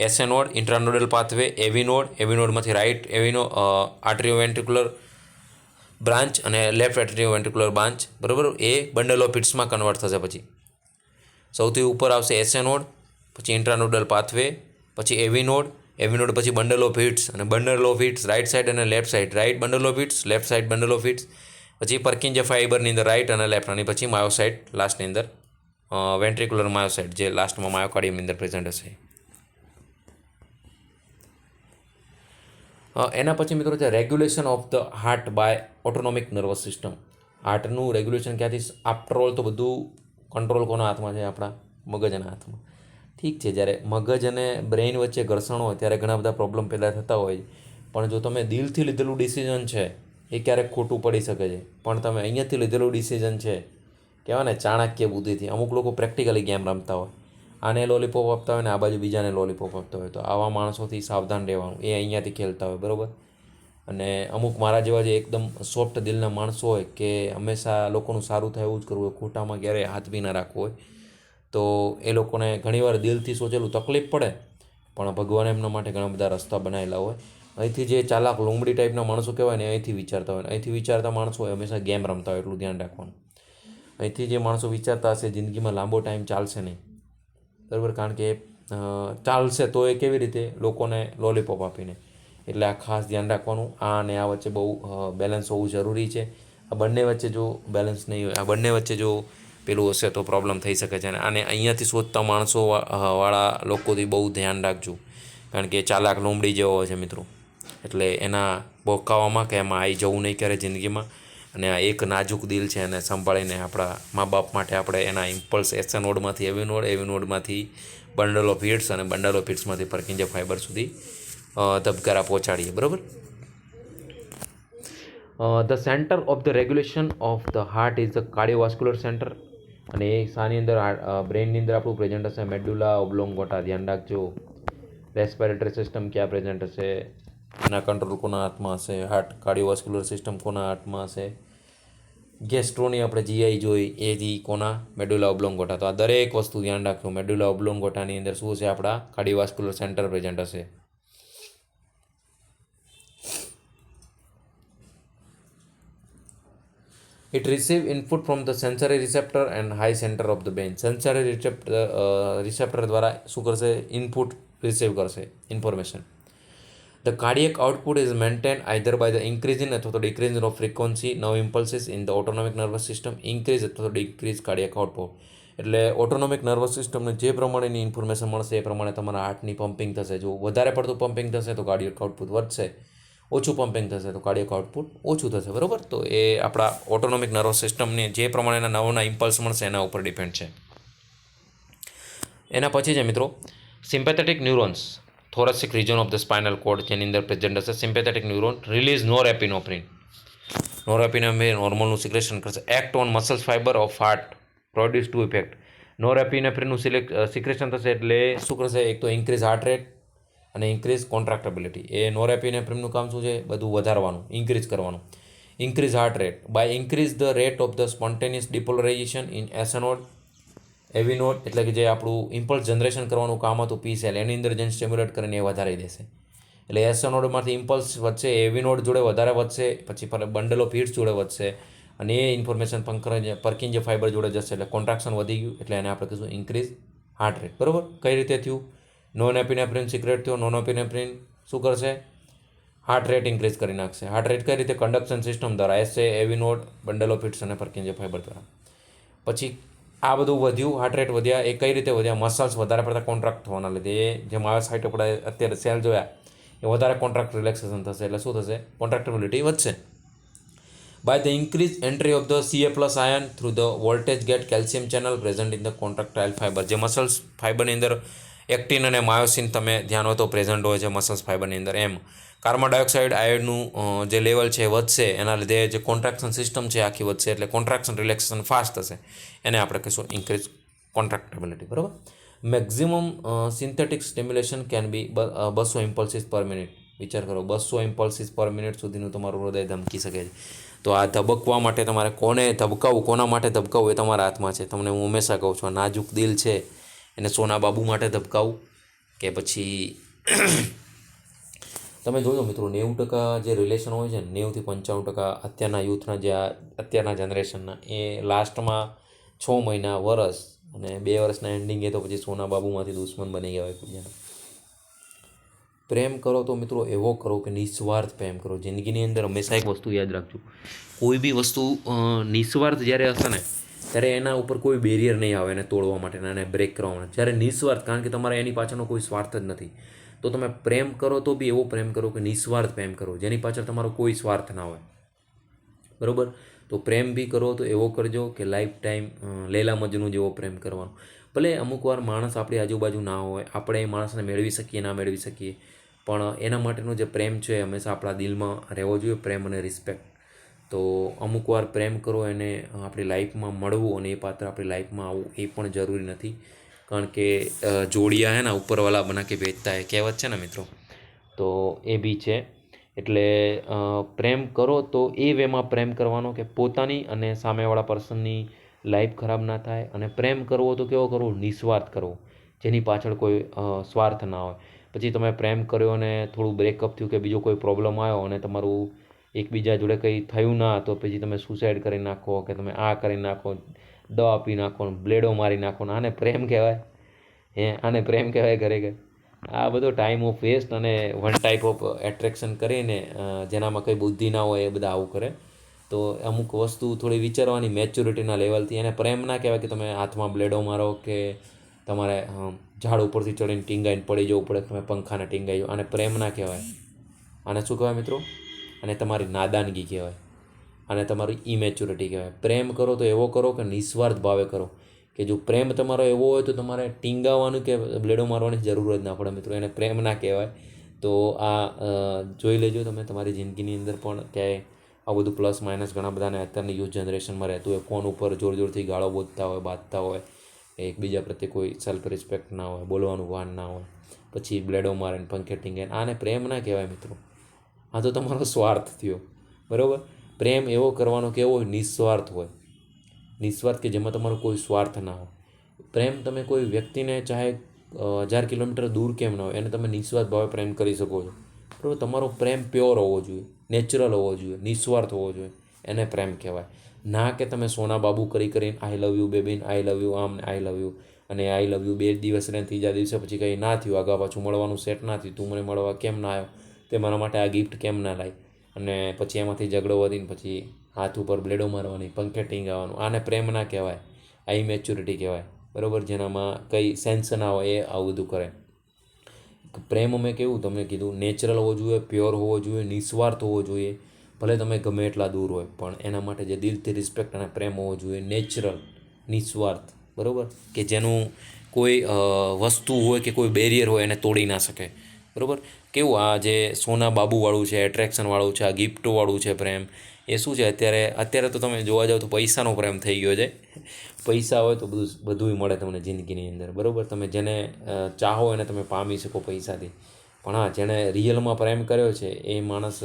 એસએ નોડ, ઇન્ટ્રાનોડલ પાથવે, એવી નોડમાંથી રાઇટ આર્ટરીઓ વેન્ટ્રિક્યુલર બ્રાન્ચ અને લેફ્ટ આર્ટરીઓ વેન્ટ્રિક્યુલર બ્રાન્ચ, બરાબર. એ બંડલ ઓફ હિટ્સમાં કન્વર્ટ થશે. પછી સૌથી ઉપર આવશે એસએ નોડ, પછી ઇન્ટ્રાનોડલ પાથવે, પછી એવી નોડ પછી બંડલ ઓફ હિટ્સ, અને bundle of His right side અને left side, right bundle of His, left side bundle of His. પછી પર્કિંજે ફાઇબરની અંદર રાઇટ અને લેફ્ટ, અને પછી માયોસાઇટ લાસ્ટની અંદર વેન્ટ્રિક્યુલર માયોસાઇટ, જે લાસ્ટમાં માયોકાર્ડિયમની અંદર પ્રેઝન્ટ હશે. એના પછી મિત્રો છે regulation of the heart by autonomic nervous system. હાર્ટનું રેગ્યુલેશન ક્યાંથી, આફ્ટર ઓલ તો બધું કંટ્રોલ કોના હાથમાં છે, આપણા મગજના હાથમાં. ઠીક છે, જ્યારે મગજ અને બ્રેઇન વચ્ચે ઘર્ષણ હોય ત્યારે ઘણા બધા પ્રોબ્લેમ પહેલાં થતા હોય, પણ જો તમે દિલથી લીધેલું ડિસિઝન છે એ ક્યારેક ખોટું પડી શકે છે, પણ તમે અહીંયાથી લીધેલું ડિસિઝન છે, કહેવાય ને ચાણક્ય બુદ્ધિથી. અમુક લોકો પ્રેક્ટિકલી ગેમ રમતા હોય, આને લોલીપોપ આપતા હોય ને આ બાજુ બીજાને લોલીપોપ આપતા હોય, તો આવા માણસોથી સાવધાન રહેવાનું. એ અહીંયાથી ખેલતા હોય, બરાબર. અને અમુક મારા જેવા જે એકદમ સોફ્ટ દિલના માણસો હોય કે હંમેશા લોકોનું સારું થાય એવું જ કરવું હોય, ખોટામાં ક્યારેય હાથ બી ના રાખવો હોય, તો એ લોકોને ઘણીવાર દિલથી સોચેલું તકલીફ પડે, પણ ભગવાને એમના માટે ઘણા બધા રસ્તા બનાવેલા હોય. અહીંથી જે ચાલાક લુંબડી ટાઈપના માણસો કહેવાય ને, અહીંથી વિચારતા હોય, અહીંથી વિચારતા માણસો હોય હંમેશા ગેમ રમતા હોય, એટલું ધ્યાન રાખવાનું. અહીંથી જે માણસો વિચારતા હશે જિંદગીમાં લાંબો ટાઈમ ચાલશે નહીં, બરાબર, કારણ કે ચાલશે તો એ કેવી રીતે, લોકોને લોલીપોપ આપીને. એટલે આ ખાસ ધ્યાન રાખવાનું. આ અને આ વચ્ચે બહુ બેલેન્સ હોવું જરૂરી છે. આ બંને વચ્ચે જો બેલેન્સ નહીં હોય, આ બંને વચ્ચે જો પેલું હશે તો પ્રોબ્લેમ થઈ શકે છે. અને અહીંયાથી શોધતા માણસો વાળા લોકોથી બહુ ધ્યાન રાખજો, કારણ કે ચાલાક લોમડી જેવો હોય છે મિત્રો. એટલે એના બોકાવામાં કે એમાં આવી જવું નહીં ક્યારે જિંદગીમાં. અને આ એક નાજુક દિલ છે, એને સંભાળીને આપણા મા બાપ માટે આપણે એના ઇમ્પલ્સ એસએ નોડમાંથી એવી નોડમાંથી બંડલ ઓફ હિટ્સ, અને બંડલ ઓફ હિટ્સમાંથી પર્કિંજે ફાઇબર સુધી ધબકારા પહોંચાડીએ, બરાબર. The centre of the regulation of the heart is the cardiovascular centre. અને એ શાની અંદર, બ્રેઇનની અંદર આપણું પ્રેઝન્ટ હશે મેડ્યુલા ઓબ્લોંગોટા. ધ્યાન રાખજો, રેસ્પિરેટરી સિસ્ટમ ક્યાં પ્રેઝન્ટ હશે, એના કંટ્રોલ કોના હાથમાં હશે, હાર્ટ કાર્ડિયોવાસ્ક્યુલર સિસ્ટમ કોના હાથમાં હશે, ગેસ્ટ્રોની આપણે જીઆઈ જોઈ એથી કોના, મેડ્યુલા ઓબ્લોંગોટા. તો આ દરેક વસ્તુ ધ્યાન રાખજો. મેડ્યુલા ઓબ્લોંગોટાની અંદર શું છે, આપણા કાર્ડિયોવાસ્ક્યુલર સેન્ટર પ્રેઝન્ટ હશે. It receive input from the sensory receptor and high center of the brain. Sensory receptor દ્વારા શું કરશે, ઇનપુટ રિસીવ કરશે information. The cardiac output is maintained either by the increase in અથવા તો decrease of frequency now impulses in the autonomic nervous system. Increase અથવા તો decrease cardiac output. એટલે autonomic nervous સિસ્ટમને જે પ્રમાણેની ઇન્ફોર્મેશન મળશે એ પ્રમાણે તમારા હાર્ટની પમ્પિંગ થશે. જો વધારે પડતું પમ્પિંગ થશે તો કાર્ડિયક આઉટપુટ વધશે, ઓછું પમ્પિંગ થશે તો કાર્ડિયક આઉટપુટ ઓછું થશે, બરાબર. તો એ આપણા ઓટોનોમિક નર્વસ સિસ્ટમને જે પ્રમાણેના નવાના ઇમ્પલ્સ મળશે એના ઉપર ડિપેન્ડ છે. એના પછી છે મિત્રો sympathetic neurons, thoracic region of the spinal cord, જેની અંદર પ્રેઝન્ટ હશે sympathetic neuron. Release norepinephrine. Norepinephrine હોર્મોનનું સિક્રેશન કરશે. Act on muscles fibre of heart, produce two effect. નોરેપિનેફ્રિનનું સિક્રેશન થશે એટલે શું કરશે, એક તો ઇન્ક્રીઝ હાર્ટ રેટ અને ઇન્ક્રીઝ કોન્ટ્રાક્ટેબિલિટી. એ નોરેપિનેફ્રિનનું કામ શું છે, બધું વધારવાનું, ઇન્ક્રીઝ કરવાનું. Increase heart rate by increase the rate of the spontaneous depolarisation in SA node, AV node, એટલે કે જે આપણું ઇમ્પલ્સ જનરેશન કરવાનું કામ હતું પી સેલ, એની અંદર જેને સ્ટિમ્યુલેટ કરીને એ વધારી દેશે. એટલે એસએ નોડમાંથી ઇમ્પલ્સ વધશે, એવી નોડ જોડે વધારે વધશે, પછી બંડલ ઓફ હિટ્સ જોડે વધશે, અને એ ઇન્ફોર્મેશન પર્કિંજે ફાઇબર જોડે જશે, એટલે કોન્ટ્રાક્શન વધી ગયું, એટલે એને આપણે કહીશું ઇન્ક્રીઝ હાર્ટ રેટ, બરાબર. કઈ રીતે થયું, નોનેપિનેફ્રિન સિક્રેટ થયો. નોનેપિનેફ્રિન શું કરશે, હાર્ટ રેટ ઇન્ક્રીઝ કરી નાખશે. હાર્ટ રેટ કઈ રીતે, કંડક્શન સિસ્ટમ દ્વારા, એસએ, એવી નોડ, બંડલ ઓફ હિટ્સ અને પર્કિંજે ફાઇબર દ્વારા. પછી આ બધું વધ્યું, હાર્ટ રેટ વધ્યા, એ કઈ રીતે વધ્યા, મસલ્સ વધારે પડતા કોન્ટ્રાક્ટ થવાના લીધે. એ જે માયોસાઇટ આપણે અત્યારે સેલ જોયા એ વધારે કોન્ટ્રાક્ટ રિલેક્સેશન થશે, એટલે શું થશે, કોન્ટ્રાક્ટેબિલિટી વધશે. By the increase entry of the Ca+ ion through the voltage gate calcium channel present in the contractile fibre. જે મસલ્સ ફાઇબરની અંદર એક્ટિન અને માયોસિન તમે ધ્યાન હોય તો પ્રેઝન્ટ હોય છે મસલ્સ ફાઇબરની અંદર. એમ કાર્બન ડાયોક્સાઇડ આયોડનું જે લેવલ છે વધશે, એના લીધે જે કોન્ટ્રાક્શન સિસ્ટમ છે આખી વધશે, એટલે કોન્ટ્રાક્શન રિલેક્સેશન ફાસ્ટ થશે. એને આપણે કહીશું ઇન્ક્રીઝ કોન્ટ્રાક્ટેબિલિટી. બરાબર. Maximum synthetic stimulation can be 200 impulses per minute. વિચાર કરો, 200 ઇમ્પલ્સિસ પર મિનિટ સુધીનું તમારું હૃદય ધબકી શકે છે. તો આ ધબકવા માટે તમારે કોને ધબકાવવું, કોના માટે ધબકાવવું એ તમારા હાથમાં છે. તમને હું હંમેશા કહું છું, આ નાજુક દિલ છે એને સોના બાબુ માટે ધબકાવવું કે પછી તમે જોજો મિત્રો, 90% જે રિલેશન હોય છે ને, 90-95% અત્યારના યુથના જે અત્યારના જનરેશનના, એ લાસ્ટમાં 6 મહિના, વર્ષ અને 2 વર્ષના એન્ડિંગે તો પછી સોના બાબુમાંથી દુશ્મન બની ગયા હોય બીજાના. પ્રેમ કરો તો મિત્રો એવો કરો કે નિસ્વાર્થ પ્રેમ કરો. જિંદગીની અંદર હંમેશા એક વસ્તુ યાદ રાખજો, કોઈ બી વસ્તુ નિસ્વાર્થ જ્યારે હશે ને ત્યારે એના ઉપર કોઈ બેરિયર નહીં આવે એને તોડવા માટે, એને બ્રેક કરવા માટે. જ્યારે નિસ્વાર્થ, કારણ કે તમારે એની પાછળનો કોઈ સ્વાર્થ જ નથી, તો તમે પ્રેમ કરો તો બી એવો પ્રેમ કરો કે નિસ્વાર્થ પ્રેમ કરો, જેની પાછળ તમારો કોઈ સ્વાર્થ ના હોય. બરાબર. તો પ્રેમ બી કરો તો એવો કરજો કે લાઈફ ટાઈમ લૈલા મજનુ જેવો પ્રેમ કરવાનો. ભલે અમુક વાર માણસ આપણી આજુબાજુ ના હોય, આપણે એ માણસને મેળવી શકીએ ના મેળવી શકીએ, પણ એના માટેનો જે પ્રેમ છે એ હંમેશા આપણા દિલમાં રહેવો જોઈએ, પ્રેમ અને રિસ્પેક્ટ. તો અમુક વાર પ્રેમ કરો એને આપણી લાઈફમાં મળવું અને એ પાત્ર આપણી લાઈફમાં આવવું એ પણ જરૂરી નથી, કારણ કે જોડિયા હે ને ઉપરવાલા બના કે ભેજતા હે, કહેવત છે ને મિત્રો, તો એ બી છે. એટલે પ્રેમ કરો તો એ વેમાં પ્રેમ કરવાનો કે પોતાની અને સામેવાળા પર્સનની લાઈફ ખરાબ ના થાય. અને પ્રેમ કરવો તો કેવો કરવો, નિસ્વાર્થ કરવો, જેની પાછળ કોઈ સ્વાર્થ ના હોય. પછી તમે પ્રેમ કર્યો અને થોડું બ્રેકઅપ થયું કે બીજો કોઈ પ્રોબ્લેમ આવ્યો અને તમારું એકબીજા જોડે કંઈ થયું ના, તો પછી તમે સુસાઇડ કરી નાખો કે તમે આ કરી નાખો, દવા પી નાખો, બ્લેડો મારી નાખો, આને પ્રેમ કહેવાય? આને પ્રેમ કહેવાય ખરેખર? આ બધો ટાઈમ ઓફ વેસ્ટ અને વન ટાઈપ ઓફ એટ્રેક્શન કરીને જેનામાં કંઈ બુદ્ધિ ના હોય એ બધા આવું કરે. તો અમુક વસ્તુ થોડી વિચારવાની મેચ્યોરિટીના લેવલથી. એને પ્રેમ ના કહેવાય કે તમે હાથમાં બ્લેડો મારો કે તમારે ઝાડ ઉપરથી ચડીને ટીંગાઈને પડી જવું પડે, તમે પંખાને ટીંગાઈ જાઓ. આને પ્રેમ ના કહેવાય. આને શું કહેવાય મિત્રો? અને તમારી નાદાનગી કહેવાય, અને તમારી ઇમેચ્યોરિટી કહેવાય. પ્રેમ કરો તો એવો કરો કે નિસ્વાર્થ ભાવે કરો, કે જો પ્રેમ તમારો એવો હોય તો તમારે ટીંગાવવાનું કે બ્લેડો મારવાની જરૂર જ ના પડે મિત્રો. એને પ્રેમ ના કહેવાય. તો આ જોઈ લેજો તમે તમારી જિંદગીની અંદર પણ ક્યાંય આ બધું પ્લસ માઇનસ ઘણા બધાને અત્યારની યુથ જનરેશનમાં રહેતું હોય, ફોન ઉપર જોર જોરથી ગાળો બોલતા હોય, બાંધતા હોય, એકબીજા પ્રત્યે કોઈ સેલ્ફ રિસ્પેક્ટ ના હોય, બોલવાનું ભાન ના હોય, પછી બ્લેડો મારે ને પંખે ટીંગે. આને પ્રેમ ના કહેવાય મિત્રો. આ તો તમારો સ્વાર્થ થયો. બરાબર. પ્રેમ એવો કરવાનો કે એવો નિસ્વાર્થ હોય, નિસ્વાર્થ કે જેમાં તમારો કોઈ સ્વાર્થ ના હોય. પ્રેમ તમે કોઈ વ્યક્તિને ચાહે 1000 કિલોમીટર દૂર કેમ ના હોય, એને તમે નિસ્વાર્થ ભાવે પ્રેમ કરી શકો છો. બરાબર. તમારો પ્રેમ પ્યોર હોવો જોઈએ, નેચરલ હોવો જોઈએ, નિસ્વાર્થ હોવો જોઈએ, એને પ્રેમ કહેવાય. ના કે તમે સોના બાબુ કરીને આઈ love you બેબીન, I love you આમ, આઈ લવ યુ, અને આઈ લવ યુ 2 દિવસ રહે, 3જા દિવસે પછી કંઈ ના થયું, આગા પાછું મળવાનું સેટ ના થયું, તું મને મળવા કેમ ના આવ્યો, તે મારા માટે આ ગિફ્ટ કેમ ના લાવી, અને પછી એમાંથી ઝઘડો વધીને પછી હાથ ઉપર બ્લેડો મારવાની, પંખે ટીંગાવાનું. આને પ્રેમ ના કહેવાય, આ ઇમેચ્યોરિટી કહેવાય. બરાબર. જેનામાં કંઈ સેન્સ ના હોય એ આવું બધું કરે. પ્રેમ અમે કેવું તમને કીધું, નેચરલ હોવો જોઈએ, પ્યોર હોવો જોઈએ, નિસ્વાર્થ હોવો જોઈએ. ભલે તમે ગમે એટલા દૂર હોય, પણ એના માટે જે દિલથી રિસ્પેક્ટ અને પ્રેમ હોવો જોઈએ, નેચરલ, નિસ્વાર્થ. બરાબર. કે જેનું કોઈ વસ્તુ હોય કે કોઈ બેરિયર હોય એને તોડી ના શકે. બરાબર. કેવું આ જે સોના બાબુવાળું છે, એટ્રેક્શનવાળું છે, આ ગિફ્ટોવાળું છે પ્રેમ, એ શું છે અત્યારે તો તમે જોવા જાઓ તો પૈસાનો પ્રેમ થઈ ગયો છે. પૈસા હોય તો બધુંય મળે તમને જિંદગીની અંદર. બરાબર. તમે જેને ચાહો એને તમે પામી શકો પૈસાથી, પણ હા, જેણે રિયલમાં પ્રેમ કર્યો છે એ માણસ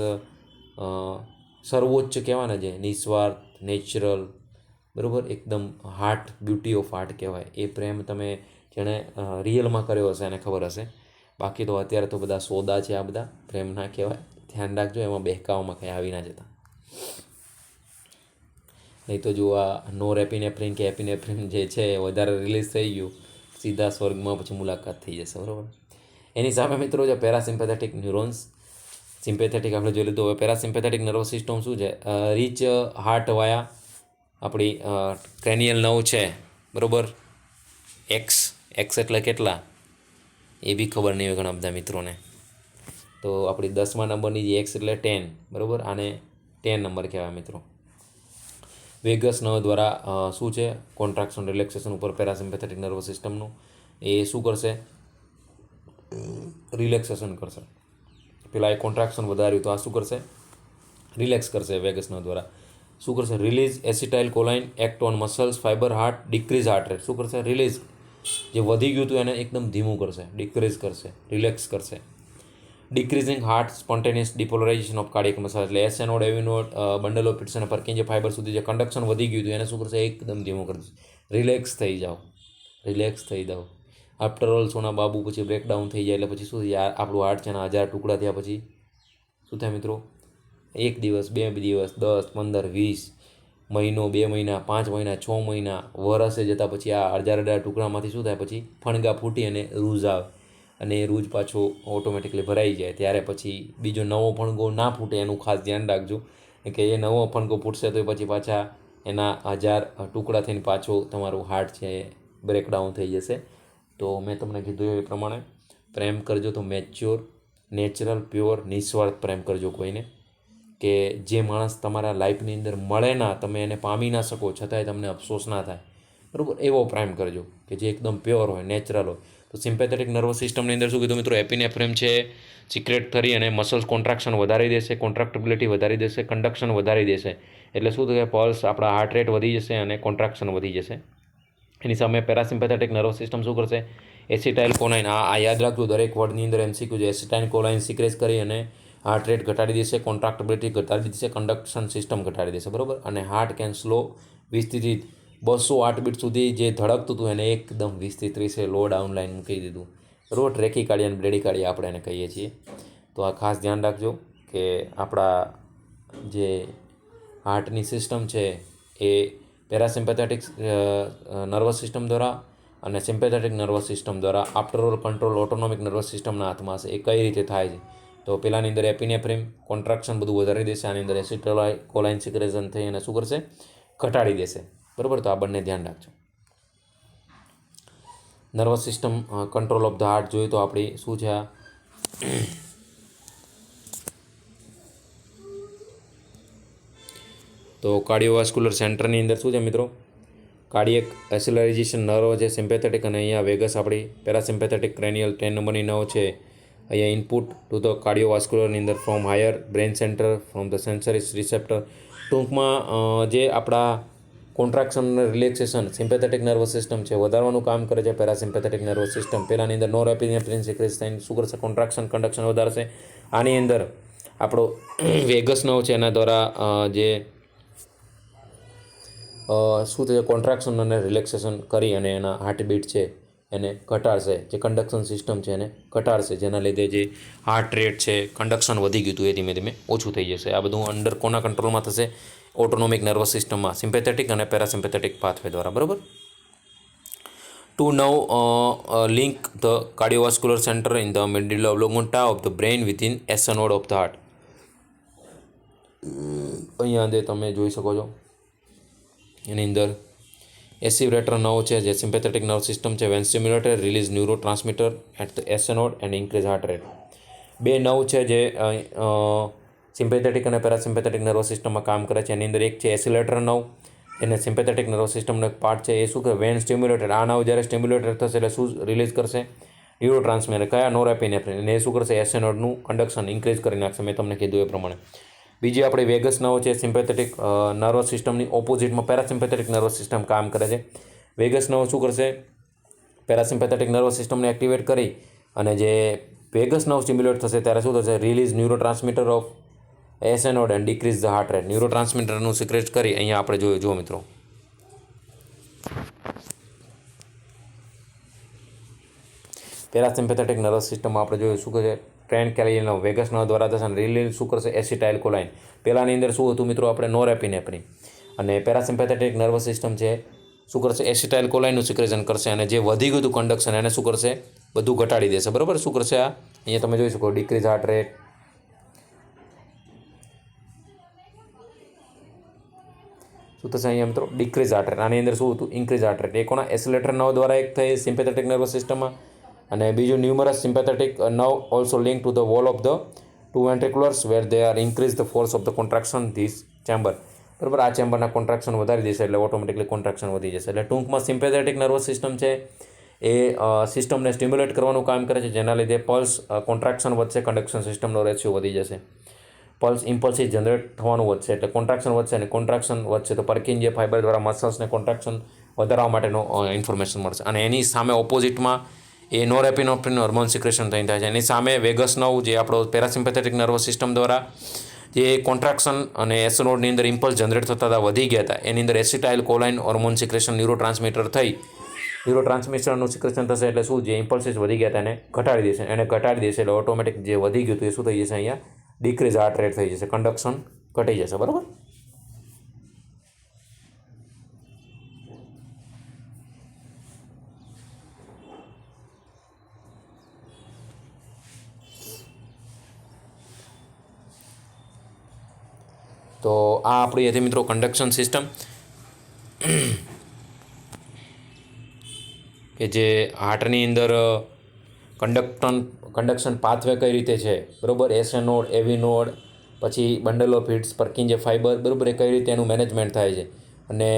સર્વોચ્ચ કહેવાય ને, જે નિસ્વાર્થ, નેચરલ, બરાબર, એકદમ હાર્ટ, બ્યુટી ઓફ હાર્ટ કહેવાય. એ પ્રેમ તમે જેણે રિયલમાં કર્યો હશે એને ખબર હશે. બાકી તો અત્યારે તો બધા સોદા છે, આ બધા પ્રેમ ના કહેવાય. ધ્યાન રાખજો, એમાં બહેકાવામાં કંઈ આવી ના જતા. નહીં તો જો આ નો એપિનેફ્રિન કે એપિનેફ્રિન જે છે એ વધારે રિલીઝ થઈ ગયું, સીધા સ્વર્ગમાં પછી મુલાકાત થઈ જશે. બરાબર. એની સામે મિત્રો જે પેરાસિમ્પેથેટિક ન્યુરોન્સ, સિમ્પેથેટિક આપણે જોઈ લીધું. હવે પેરાસિમ્પેથેટિક નર્વસ સિસ્ટમ શું છે? રીચ હાર્ટ વાયા આપણી ક્રેનિયલ નર્વ છે. બરાબર. એક્સ એટલે કેટલા એ બી ખબર નહીં હોય ઘણા બધા મિત્રોને. તો આપણી 10મા નંબરની જે એક્સ એટલે 10. બરાબર. આને 10 નંબર કહેવાય મિત્રો. વેગસ નર્વ દ્વારા શું છે, કોન્ટ્રાક્શન રિલેક્સેશન ઉપર પેરાસિમ્પેથેટિક નર્વસ સિસ્ટમનું એ શું કરશે, રિલેક્સેશન કરશે. પેલા એ કોન્ટ્રાક્શન વધાર્યું તો આ શું કરશે? રિલેક્સ કરશે વેગસ નર્વ દ્વારા. શું કરશે? Release acetylcholine, act on muscles, fibre, heart, decrease heart rate. શું કરશે? રિલીઝ. જે વધી ગયું હતું એને એકદમ ધીમું કરશે, ડિક્રીઝ કરશે, રિલેક્સ કરશે. Decreasing heart spontaneous depolarisation of cardiac muscle, એટલે S node, AV node, bundle of પિટ્સ અને પર્કિંજર ફાઇબર સુધી જે કન્ડક્શન વધી ગયું હતું એને શું કરશે? એકદમ ધીમું કરી દેશે. રિલેક્સ થઈ જાઓ, રિલેક્સ થઈ જાઓ. આફ્ટર ઓલ સોના બાબુ પછી બ્રેકડાઉન થઈ જાય એટલે પછી શું થાય? આપણું હાર્ટ છે ને 1000 ટુકડા થયા પછી શું થાય મિત્રો? 1 દિવસ, 2 દિવસ, 10, 15, 20, મહિનો, 2 મહિના, 5 મહિના, 6 મહિના, વરસે જતાં પછી આ 1000 ટુકડામાંથી શું થાય? પછી ફણગા ફૂટી અને રૂઝ આવે, અને એ રૂઝ પાછો ઓટોમેટિકલી ભરાઈ જાય. ત્યારે પછી બીજો નવો ફણગો ના ફૂટે એનું ખાસ ધ્યાન રાખજો, કે એ નવો ફણગો ફૂટશે તો પછી પાછા એના 1000 ટુકડા થઈને પાછો તમારું હાર્ટ છે એ બ્રેકડાઉન થઈ જશે. તો મેં તમને કીધું એ પ્રમાણે પ્રેમ કરજો તો મેચ્યોર, નેચરલ, પ્યોર, નિસ્વાર્થ પ્રેમ કરજો કોઈને, કે જે માણસ તમારા લાઈફની અંદર મળે ના, તમે એને પામી ના શકો છતાંય તમને અફસોસ ના થાય, બરાબર? એવો પ્રેમ કરજો કે જે એકદમ પ્યોર હોય, નેચરલ હોય. તો સિમ્પેથેટિક નર્વસ સિસ્ટમની અંદર શું કીધું મિત્રો? એપિનેફ્રેમ છે સિક્રેટ કરી અને મસલ્સ કોન્ટ્રાક્શન વધારી દેશે, કોન્ટ્રાક્ટેબિલિટી વધારી દેશે, કન્ડક્શન વધારી દેશે. એટલે શું થશે? પલ્સ, આપણા હાર્ટ રેટ વધી જશે અને કોન્ટ્રાક્શન વધી જશે. એની સામે પેરાસિમ્પેથેટિક નર્વસ સિસ્ટમ શું કરશે? એસિટાઇલ કોલાઇન, આ યાદ રાખજો, દરેક વર્ડની અંદર MCQ છે. એસિટાઇલ કોલાઇન સિક્રેટ કરી અને હાર્ટ રેટ ઘટાડી દેશે, કોન્ટ્રાક્ટેબિલિટી ઘટાડી દેશે, કન્ડક્શન સિસ્ટમ ઘટાડી દેશે, બરાબર? અને હાર્ટ કેન સ્લો 20 થી 208 બીટ સુધી જે ધડકતું હતું એને એકદમ 20 થી 30 લો ડાઉન લાઇન મૂકી દીધું, બરાબર? ટ્રેકીકાર્ડિયા અને બ્રેડીકાર્ડિયા આપણે એને કહીએ છીએ. તો આ ખાસ ધ્યાન રાખજો કે આપણા જે હાર્ટની સિસ્ટમ છે એ પેરાસિમ્પેથેટિક નર્વસ સિસ્ટમ દ્વારા અને સિમ્પેથેટિક નર્વસ સિસ્ટમ દ્વારા after all control autonomic nervous સિસ્ટમના હાથમાં હશે. એ કઈ રીતે થાય છે? તો પેલાની અંદર એપિનેફ્રેમ કોન્ટ્રાક્શન બધું વધારી દેશે, આની અંદર એસિટાઇલ કોલાઇન સિક્રેશન થઈ અને શું કરશે? ઘટાડી દેશે, બરાબર? તો આ બંને ધ્યાન રાખજો. Nervous system control of the heart જોઈએ તો આપણી શું છે? તો કાર્ડિયોવાસ્ક્યુલર સેન્ટરની અંદર શું છે મિત્રો? કાર્ડિયક એસિલરાઇઝેશન નર્વ છે સિમ્પેથેટિક, અને અહીંયા વેગસ આપણી પેરાસિમ્પેથેટિક ક્રેનિયલ 10 નંબરની નર્વ છે. અહીંયા ઇનપુટ ટુ ધ કાર્ડિયોવાસ્ક્યુલરની અંદર from higher brain centre, from the sensories receptor. ટૂંકમાં જે આપણા કોન્ટ્રાક્શન અને રિલેક્સેશન સિમ્પેથેટિક નર્વસ સિસ્ટમ છે વધારવાનું કામ કરે છે પેરાસિમ્પેથેટિક નર્વસ સિસ્ટમ. પહેલાંની અંદર નોરએપિનેફ્રિન સિક્રેટ થઈને શું કરશે? કોન્ટ્રાક્શન કન્ડક્શન વધારશે. આની અંદર આપણો વેગસ નર્વ છે એના દ્વારા જે શું થશે? કોન્ટ્રાક્શન અને રિલેક્સેશન કરી અને એના હાર્ટબીટ છે એને ઘટાડશે, જે કન્ડક્શન સિસ્ટમ છે એને ઘટાડશે, જેના લીધે જે હાર્ટ રેટ છે, કન્ડક્શન વધી ગયું હતું એ ધીમે ધીમે ઓછું થઈ જશે. આ બધું અંડર કોના કંટ્રોલમાં થશે? ઓટોનોમિક નર્વસ સિસ્ટમમાં, સિમ્પેથેટિક અને પેરાસિમ્પેથેટિક પાથવે દ્વારા, બરાબર? Two nerve link the cardiovascular centre in the middle oblongata of the brain within S node of the heart. અહીંયા જે તમે જોઈ શકો છો એની અંદર એસિવરેટર નર્વ છે જે સિમ્પેથેટિક નર્વ સિસ્ટમ છે. When stimulated release neuro transmitter at the S node and increase heart rate. બે નર્વ છે જે સિમ્પેથેટિક અને પેરાસિમ્પેથેટિક નર્વ સિસ્ટમમાં કામ કરે છે. એની અંદર એક છે એસિલેટર નર્વ, એને સિમ્પેથેટિક નર્વ સિસ્ટમનો એક પાર્ટ છે. એ શું કરે? વેન સ્ટિમ્યુલેટેડ, આ નર્વ જ્યારે સ્ટિમ્યુલેટેડ થશે એટલે શું રિલીઝ કરશે? Neuro transmitter. કયા? નોરએપિનેફ્રિન. અને એ શું કરશે? એસ નોડનું કન્ડક્શન ઇન્ક્રીઝ કરી નાખશે, મેં તમને કીધું એ પ્રમાણે. બીજી આપણી વેગસ નર્વ છે સિમ્પેથેટિક નર્વસ સિસ્ટમની ઓપોઝિટમાં પેરાસિમ્પેથેટિક નર્વસ સિસ્ટમ કામ કરે છે. વેગસ નર્વ શું કરશે? પેરાસિમ્પેથેટિક નર્વસ સિસ્ટમને એક્ટિવેટ કરી અને જે વેગસ નર્વ સ્ટિમ્યુલેટ થશે ત્યારે શું થશે? Release neuro transmitter of S node and decrease the heart rate. Neuro ટ્રાન્સમીટરનું સિક્રેટ કરી અહીંયા આપણે જોયું. જુઓ મિત્રો, પેરાસિમ્પેથેટિક નર્વસ સિસ્ટમમાં આપણે જોયું શું કહે? ટ્રેન કેલિયન વેગસ નર્વ દ્વારા થશે અને રિલીઝ શું કરશે? એસિટાઇલ કોલાઇન. પહેલાંની અંદર શું હતું મિત્રો? આપણે નોરએપિનેફ્રિન. અને પેરાસિમ્પેથેટિક નર્વસ સિસ્ટમ છે શું કરશે? એસિટાઇલ કોલાઇનનું સિક્રેશન કરશે અને જે વધી ગયું હતું કન્ડક્શન એને શું કરશે? બધું ઘટાડી દેશે, બરાબર? શું કરશે? આ અહીંયા તમે જોઈ શકો ડિક્રીઝ હાર્ટ રેટ, શું થશે અહીંયા મિત્રો? Decrease heart rate. આની અંદર શું હતું? Increase heart rate. એ કોના? એસિલેટર નર્વ દ્વારા એક થઈ સિમ્પેથેટિક નર્વસ સિસ્ટમમાં, અને બીજું numerous sympathetic nerve also link to the wall of the two ventriculars where they are increase the force of the contraction these chamber. બરાબર? આ ચેમ્બરના કોન્ટ્રાક્શન વધારી દેશે એટલે ઓટોમેટિકલી કોન્ટ્રાક્શન વધી જશે. એટલે ટૂંકમાં સિમ્પેથેટિક નર્વસ સિસ્ટમ છે એ સિસ્ટમને સ્ટિમ્યુલેટ કરવાનું કામ કરે છે, જેના લીધે પલ્સ કોન્ટ્રાક્શન વધશે, કંડક્શન સિસ્ટમનો રેશિયો વધી જશે. પલ્સ ઇમ્પલ્સિસ જનરેટ થવાનું વધશે એટલે કોન્ટ્રાક્શન વધશે, અને કોન્ટ્રાક્શન વધશે તો પર્કિન્જિયા ફાઇબર દ્વારા મસલ્સને કોન્ટ્રાક્શન વધારવા માટેનો ઇન્ફોર્મેશન મળશે. અને એની સામે ઓપોઝિટમાં એ નોરેપિનેફ્રિન હોર્મોન સિક્રેશન થઈને થાય છે. એની સામે વેગસ નર્વ જે આપણો પેરાસિમ્પેથેટિક નર્વસ સિસ્ટમ દ્વારા જે કોન્ટ્રાક્શન અને એસનોડની અંદર ઇમ્પલ્સ જનરેટ થતા હતા વધી ગયા હતા, એની અંદર એસિટાઇલ કોલાઇન હોર્મોન સિક્રેશન ન્યુરોટ્રાન્સમીટર થઈ, ન્યુરોટ્રાન્સમીટરનું સિક્રેશન થશે એટલે શું, જે ઇમ્પલ્સિસ વધી ગયા હતા એને ઘટાડી દેશે. એને ઘટાડી દેશે એટલે ઓટોમેટિક જે વધી ગયું હતું એ શું થઈ જશે, અહીંયા ડિક્રીઝ હાર્ટ રેટ થઈ જશે, કંડક્શન ઘટી જશે. બરાબર. તો આ આપણી હતી મિત્રો કંડક્શન સિસ્ટમ, કે જે હાર્ટની અંદર કંડક્શન પાથવે કઈ રીતે છે, બરાબર, એસએ નોડ, એવી નોડ, પછી બંડલ ઓફ હિટ્સ, પર્કિન્જિયા ફાઇબર, બરાબર, એ કઈ રીતે એનું મેનેજમેન્ટ થાય છે, અને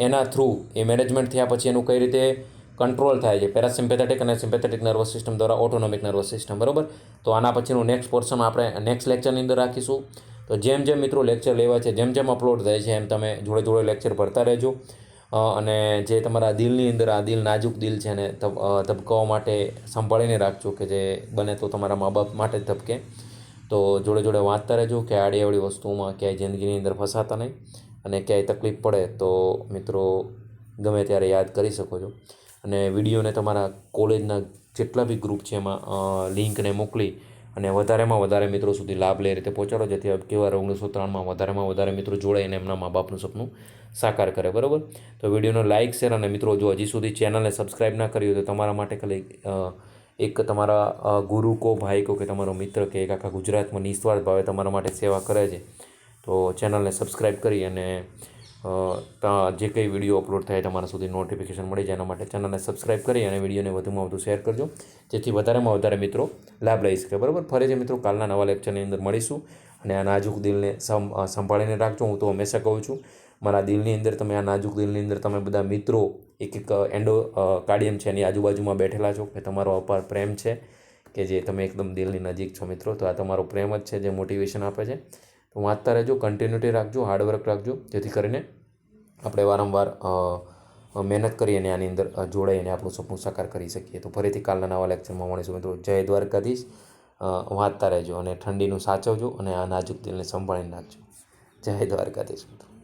એના થ્રુ એ મેનેજમેન્ટ થયા પછી એનું કઈ રીતે કંટ્રોલ થાય છે પેરાસિમ્પેથેટિક અને સિમ્પેથેટિક નર્વસ સિસ્ટમ દ્વારા ઓટોનોમિક નર્વસ સિસ્ટમ. બરાબર. તો આના પછીનું નેક્સ્ટ પોર્શન આપણે નેક્સ્ટ લેક્ચરની અંદર રાખીશું. તો જેમ જેમ મિત્રો લેક્ચર લેવા છે, જેમ જેમ અપલોડ થાય છે, એમ તમે જોડે જોડે લેક્ચર ભરતા રહેજો. અને જે તમારા દિલની અંદર, આ દિલ નાજુક દિલ છે ને ધબકાવવા માટે સંભાળીને રાખજો, કે જે બને તો તમારા મા બાપ માટે જ ધબકે. તો જોડે જોડે વાંચતા રહેજો કે આડી અવળી વસ્તુઓમાં ક્યાંય જિંદગીની અંદર ફસાતા નહીં, અને ક્યાંય તકલીફ પડે તો મિત્રો ગમે ત્યારે યાદ કરી શકો છો. અને વિડીયોને તમારા કોલેજના જેટલા બી ગ્રુપ છે એમાં લિંકને મોકલી અને વધારેમાં વધારે મિત્રો સુધી લાભ લઈ રીતે પહોંચાડો, જેથી અબકી 1993માં વધારેમાં વધારે મિત્રો જોડાઈને એમના મા બાપનું સપનું સાકાર કરે. બરાબર. તો વિડીયોનો લાઇક, શેર, અને મિત્રો જો હજી સુધી ચેનલને સબસ્ક્રાઈબ ના કરી હોય તો તમારા માટે ખાલી એક તમારા ગુરુ કો, ભાઈ કો, કે તમારો મિત્ર કે એક આખા ગુજરાતમાં નિસ્વાર્થ ભાવે તમારા માટે સેવા કરે છે, તો ચેનલને સબસ્ક્રાઈબ કરી અને જે કંઈ વિડીયો અપલોડ થાય તમારા સુધી નોટિફિકેશન મળી જાય એના માટે ચેનલને સબસ્ક્રાઈબ કરી અને વિડીયોને વધુમાં વધુ શેર કરજો, જેથી વધારેમાં વધારે મિત્રો લાભ લઈ શકે. બરાબર. ફરીથી મિત્રો કાલના નવા લેક્ચરની અંદર મળીશું. અને આ નાજુક દિલને સંભાળીને રાખજો. હું તો હંમેશા કહું છું, મારા દિલની અંદર તમે, આ નાજુક દિલની અંદર તમે બધા મિત્રો એક એક એન્ડો કાર્ડિયમ છે એની આજુબાજુમાં બેઠેલા છો, કે તમારો અપાર પ્રેમ છે, કે જે તમે એકદમ દિલની નજીક છો મિત્રો. તો આ તમારો પ્રેમ જ છે જે મોટિવેશન આપે છે. તો વાંચતા રહેજો, કન્ટિન્યુટી રાખજો, હાર્ડવર્ક રાખજો, જેથી કરીને આપણે વારંવાર મહેનત કરી અને આની અંદર જોડાઈને આપણું સપનું સાકાર કરી શકીએ. તો ફરીથી કાલના નવા લેક્ચરમાં મળીશું મિત્રો. જય દ્વારકાધીશ. વાંચતા રહેજો અને ઠંડીનું સાચવજો અને આ નાજુક દિલને સંભાળીને રાખજો. જય દ્વારકાધીશ મિત્રો.